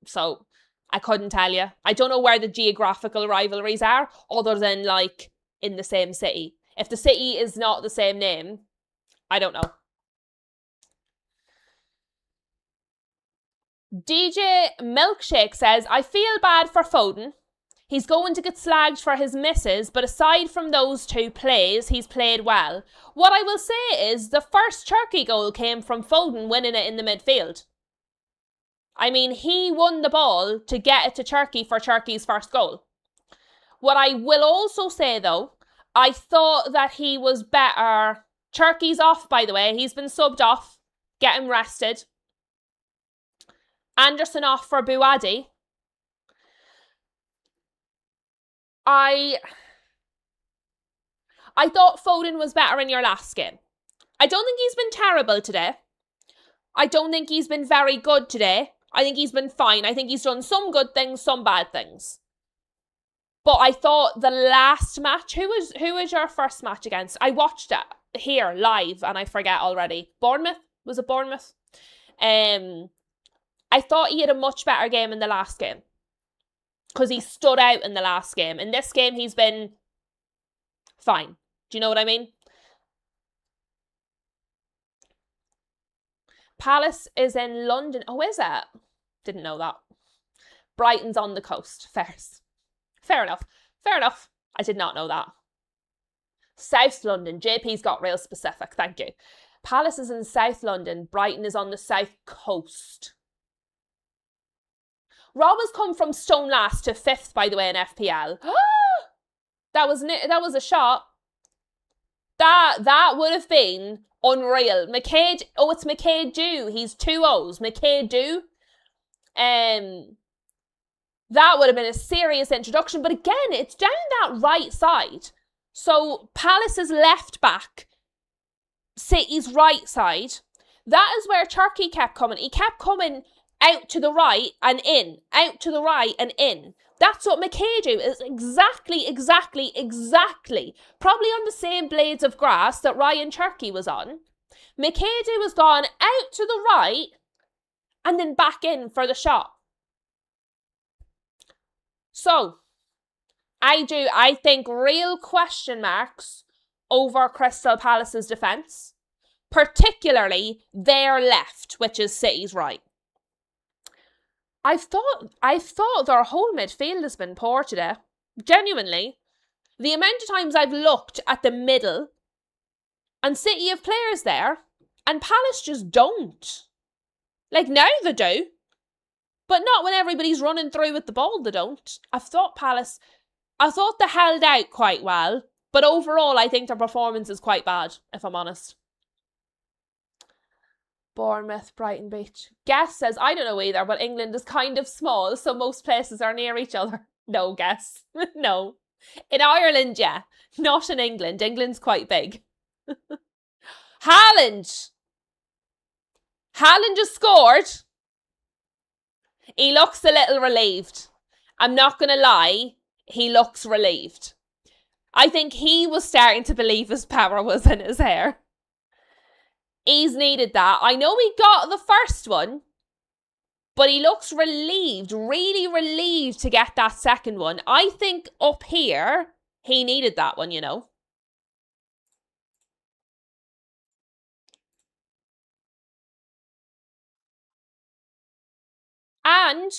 So I couldn't tell you. I don't know where the geographical rivalries are, other than like in the same city. If the city is not the same name, I don't know. DJ Milkshake says, I feel bad for Foden. He's going to get slagged for his misses, but aside from those two plays, he's played well. What I will say is the first Turkey goal came from Foden winning it in the midfield. I mean, he won the ball to get it to Turkey for Turkey's first goal. What I will also say, though, I thought that he was better. Turkey's off, by the way. He's been subbed off. Get him rested. Anderson off for Buadi. I thought Foden was better in your last game. I don't think he's been terrible today. I don't think he's been very good today. I think he's been fine. I think he's done some good things, some bad things. But I thought the last match, who was your first match against? I watched it here live and I forget already. Bournemouth? Was it Bournemouth? I thought he had a much better game in the last game. Because he stood out in the last game. In this game, he's been fine. Do you know what I mean? Palace is in London. Oh, is it? Didn't know that. Brighton's on the coast. Fair enough. Fair enough. I did not know that. South London. JP's got real specific. Thank you. Palace is in South London. Brighton is on the south coast. Rob has come from stone last to 5th, by the way, in FPL. That was a shot. That would have been unreal. McCade, it's McCade-Do. He's 2 O's. McCade-Do. That would have been a serious introduction. But again, it's down that right side. So Palace's left back, City's right side. That is where Turkey kept coming. He kept coming out to the right and in. Out to the right and in. That's what Mikado is exactly. Probably on the same blades of grass that Ryan Turkey was on. Mikado was gone out to the right and then back in for the shot. So, I think real question marks over Crystal Palace's defence. particularly their left, which is City's right. I've thought their whole midfield has been poor today. Genuinely. The amount of times I've looked at the middle and City have players there and Palace just don't. Like now they do, but not when everybody's running through with the ball, they don't. I thought they held out quite well, but overall I think their performance is quite bad, if I'm honest. Bournemouth, Brighton Beach. Guess says, I don't know either, but England is kind of small, so most places are near each other. No, Guess. No. In Ireland, yeah. Not in England. England's quite big. Haaland. Haaland has scored. He looks a little relieved. I'm not going to lie. He looks relieved. I think he was starting to believe his power was in his hair. He's needed that. I know he got the first one, but he looks relieved, really relieved to get that second one. I think up here, he needed that one, you know. And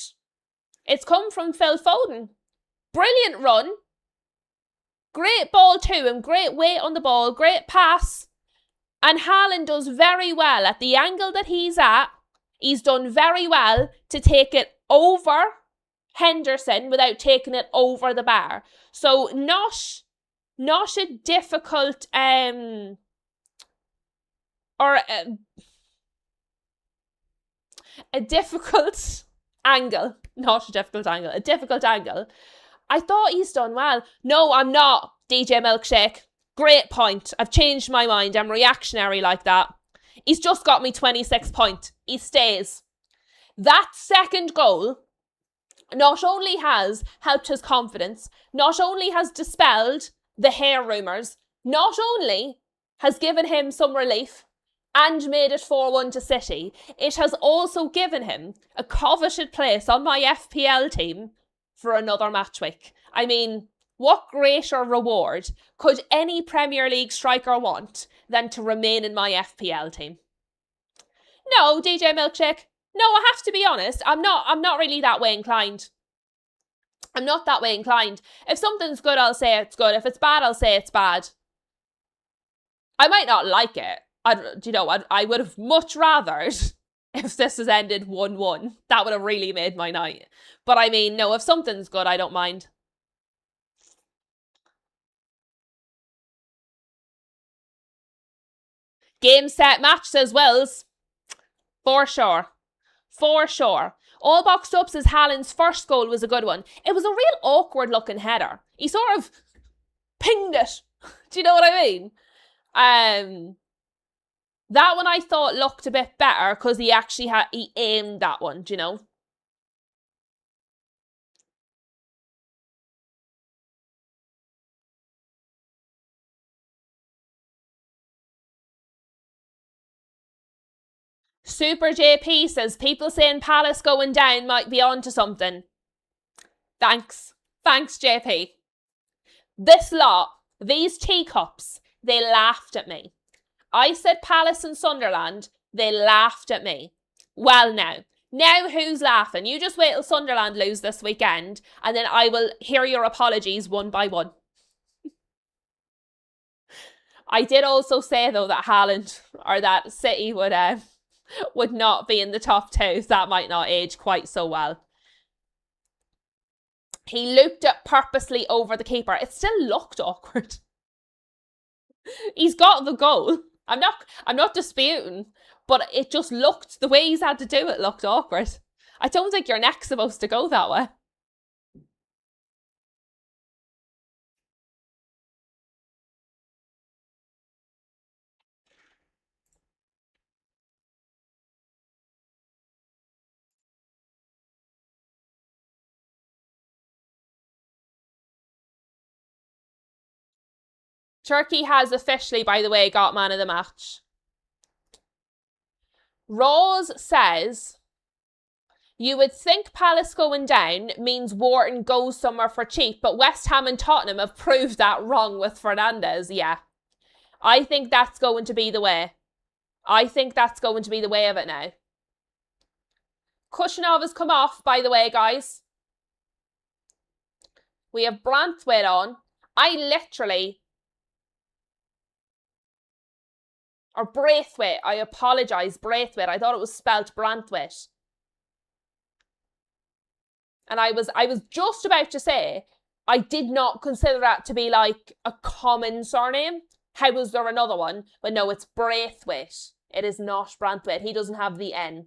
it's come from Phil Foden. Brilliant run. Great ball to him. Great weight on the ball. Great pass. And Haaland does very well at the angle that he's at. He's done very well to take it over Henderson without taking it over the bar. So not a difficult a difficult angle. Not a difficult angle. A difficult angle. I thought he's done well. No, I'm not, DJ Milkshake. Great point. I've changed my mind. I'm reactionary like that. He's just got me 26 points. He stays. That second goal not only has helped his confidence, not only has dispelled the hair rumours, not only has given him some relief and made it 4-1 to City, it has also given him a coveted place on my FPL team for another match week. I mean, what greater reward could any Premier League striker want than to remain in my FPL team? No, DJ Milkshake. No, I have to be honest. I'm not really that way inclined. I'm not that way inclined. If something's good, I'll say it's good. If it's bad, I'll say it's bad. I might not like it. I would have much rathered if this has ended 1-1. That would have really made my night. But I mean, no, if something's good, I don't mind. Game, set, match, says Wills. For sure. For sure. All boxed up says Haaland's first goal was a good one. It was a real awkward looking header. He sort of pinged it. Do you know what I mean? That one I thought looked a bit better because he aimed that one, do you know? Super JP says, people saying Palace going down might be onto something. Thanks. Thanks, JP. This lot, these teacups, they laughed at me. I said Palace and Sunderland, they laughed at me. Well now who's laughing? You just wait till Sunderland lose this weekend and then I will hear your apologies one by one. I did also say though that Haaland or that City would not be in the top two. So that might not age quite so well. He looped it purposely over the keeper. It still looked awkward. He's got the goal. I'm not disputing, but it just looked, the way he's had to do it looked awkward. I don't think your neck's supposed to go that way. Turkey has officially, by the way, got man of the match. Rose says, you would think Palace going down means Wharton goes somewhere for cheap, but West Ham and Tottenham have proved that wrong with Fernandes. Yeah, I think that's going to be the way. I think that's going to be the way of it now. Kushinov has come off, by the way, guys. We have Branthwaite on. Or Braithwaite. I apologise, Braithwaite. I thought it was spelt Branthwaite. And I was just about to say, I did not consider that to be like a common surname. How was there another one? But no, it's Braithwaite. It is not Branthwaite. He doesn't have the N.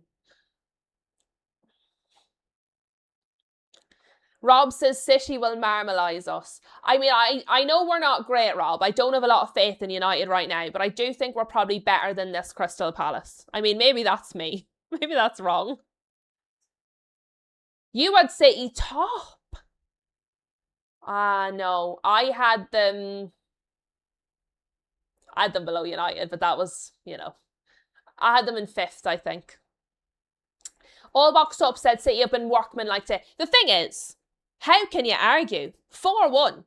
Rob says City will marmalise us. I mean, I know we're not great, Rob. I don't have a lot of faith in United right now, but I do think we're probably better than this Crystal Palace. I mean, maybe that's me. Maybe that's wrong. You had City top. No. I had them below United, but that was, I had them in 5th, I think. All Boxed Up said City have been workmanlike today. The thing is, how can you argue? 4-1.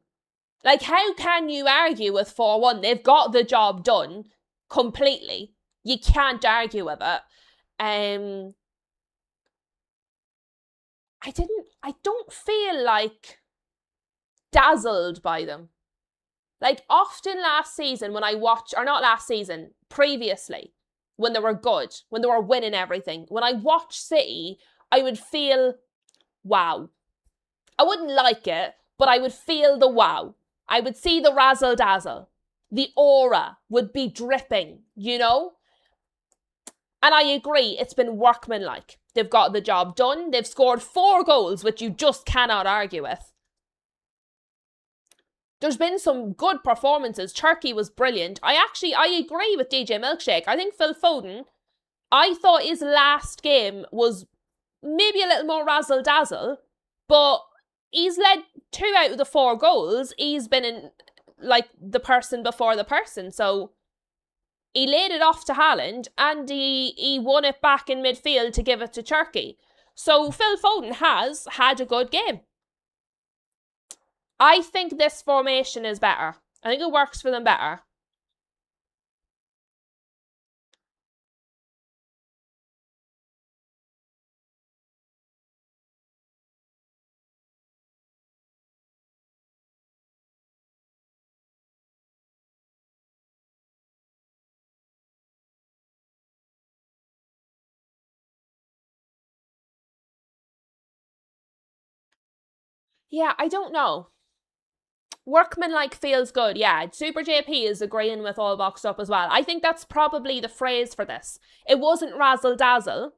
Like, how can you argue with 4-1? They've got the job done completely. You can't argue with it. I don't feel like dazzled by them. Like, often last season when I watch, or not last season, previously, when they were good, when they were winning everything, when I watch City, I would feel wow. I wouldn't like it, but I would feel the wow. I would see the razzle dazzle. The aura would be dripping, And I agree, it's been workmanlike. They've got the job done. They've scored 4 goals, which you just cannot argue with. There's been some good performances. Turkey was brilliant. I agree with DJ Milkshake. I think Phil Foden, I thought his last game was maybe a little more razzle-dazzle, but he's led 2 out of the 4 goals. He's been in, like, the person before the person. So he laid it off to Haaland and he won it back in midfield to give it to Turkey. So Phil Foden has had a good game. I think this formation is better. I think it works for them better. Yeah, I don't know. Workmanlike feels good, yeah. Super JP is agreeing with All Boxed Up as well. I think that's probably the phrase for this. It wasn't razzle-dazzle,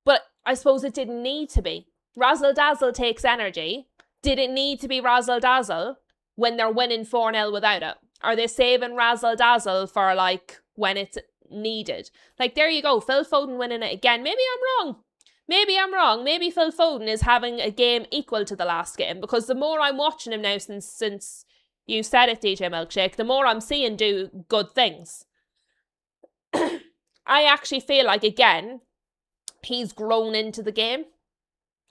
but I suppose it didn't need to be. Razzle-dazzle takes energy. Did it need to be razzle-dazzle when they're winning 4-0 without it? Are they saving razzle-dazzle for, like, when it's needed? Like, there you go, Phil Foden winning it again. Maybe I'm wrong. Maybe Phil Foden is having a game equal to the last game, because the more I'm watching him now since you said it, DJ Milkshake, the more I'm seeing do good things. I actually feel like, again, he's grown into the game.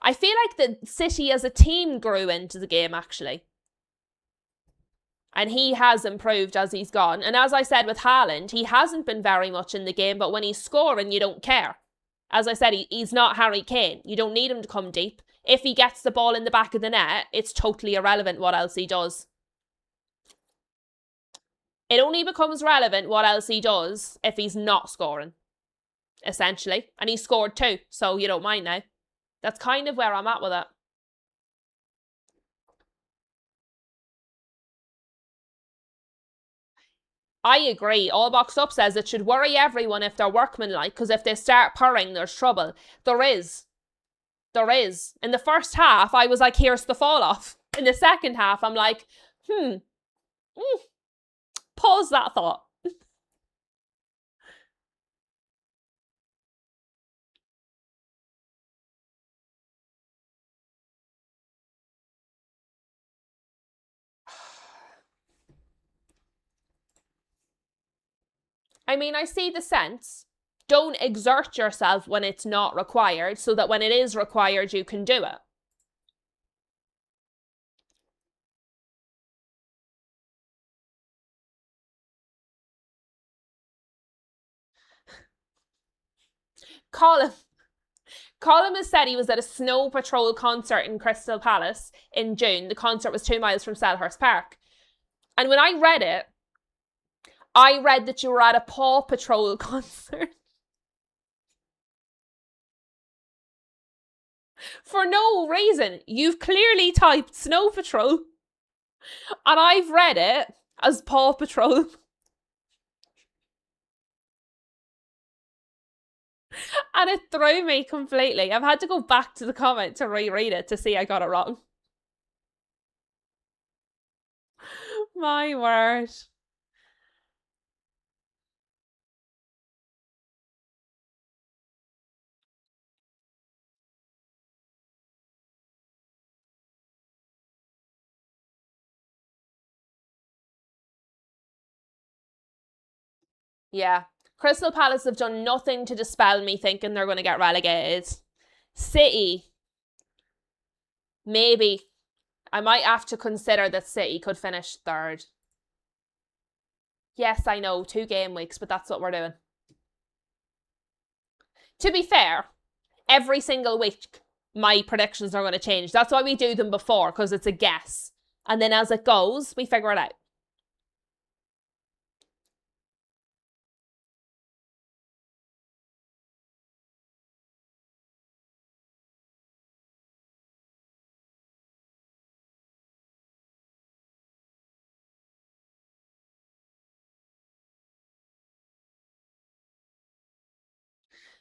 I feel like the City as a team grew into the game, actually. And he has improved as he's gone. And as I said with Haaland, he hasn't been very much in the game, but when he's scoring, you don't care. As I said, he's not Harry Kane. You don't need him to come deep. If he gets the ball in the back of the net, it's totally irrelevant what else he does. It only becomes relevant what else he does if he's not scoring, essentially. And he scored 2, so you don't mind now. That's kind of where I'm at with it. I agree. All Boxed Up says it should worry everyone if they're workmanlike, because if they start purring, there's trouble. There is. In the first half, I was like, here's the fall off. In the second half, I'm like, pause that thought. I mean, I see the sense. Don't exert yourself when it's not required, so that when it is required, you can do it. Colin has said he was at a Snow Patrol concert in Crystal Palace in June. The concert was 2 miles from Selhurst Park. And when I read it, I read that you were at a Paw Patrol concert. For no reason. You've clearly typed Snow Patrol. And I've read it as Paw Patrol. And it threw me completely. I've had to go back to the comment to reread it to see I got it wrong. My word. Yeah. Crystal Palace have done nothing to dispel me thinking they're going to get relegated. City. Maybe. I might have to consider that City could finish third. Yes, I know, 2 game weeks, but that's what we're doing. To be fair, every single week, my predictions are going to change. That's why we do them before, because it's a guess. And then as it goes, we figure it out.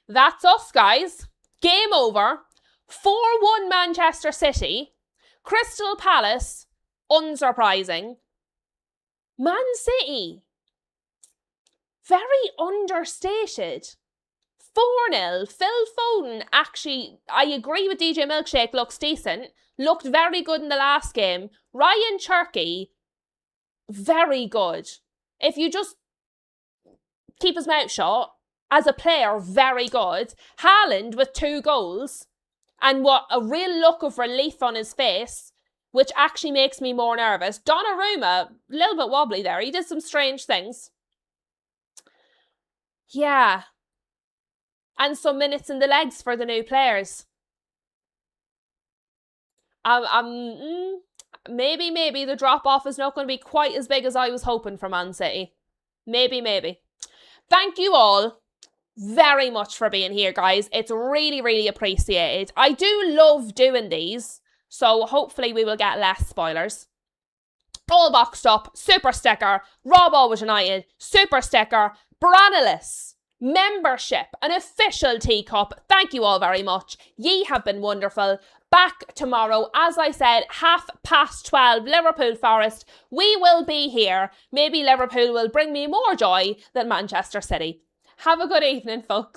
That's us, guys. Game over. 4-1 Manchester City. Crystal Palace, unsurprising. Man City, very understated. 4-0. Phil Foden, actually, I agree with DJ Milkshake, looks decent. Looked very good in the last game. Ryan Cherky, very good. If you just keep his mouth shut, as a player, very good. Haaland with 2 goals. And what a real look of relief on his face, which actually makes me more nervous. Donnarumma, a little bit wobbly there. He did some strange things. Yeah. And some minutes in the legs for the new players. Maybe the drop-off is not going to be quite as big as I was hoping for Man City. Maybe. Thank you all very much for being here, guys. It's really, really appreciated. I do love doing these, so hopefully we will get less spoilers. All boxed up, super sticker, Rob Always United, super sticker, Branilus, membership, an official teacup. Thank you all very much. Ye have been wonderful. Back tomorrow, as I said, 12:30, Liverpool Forest. We will be here. Maybe Liverpool will bring me more joy than Manchester City. Have a good evening, folks.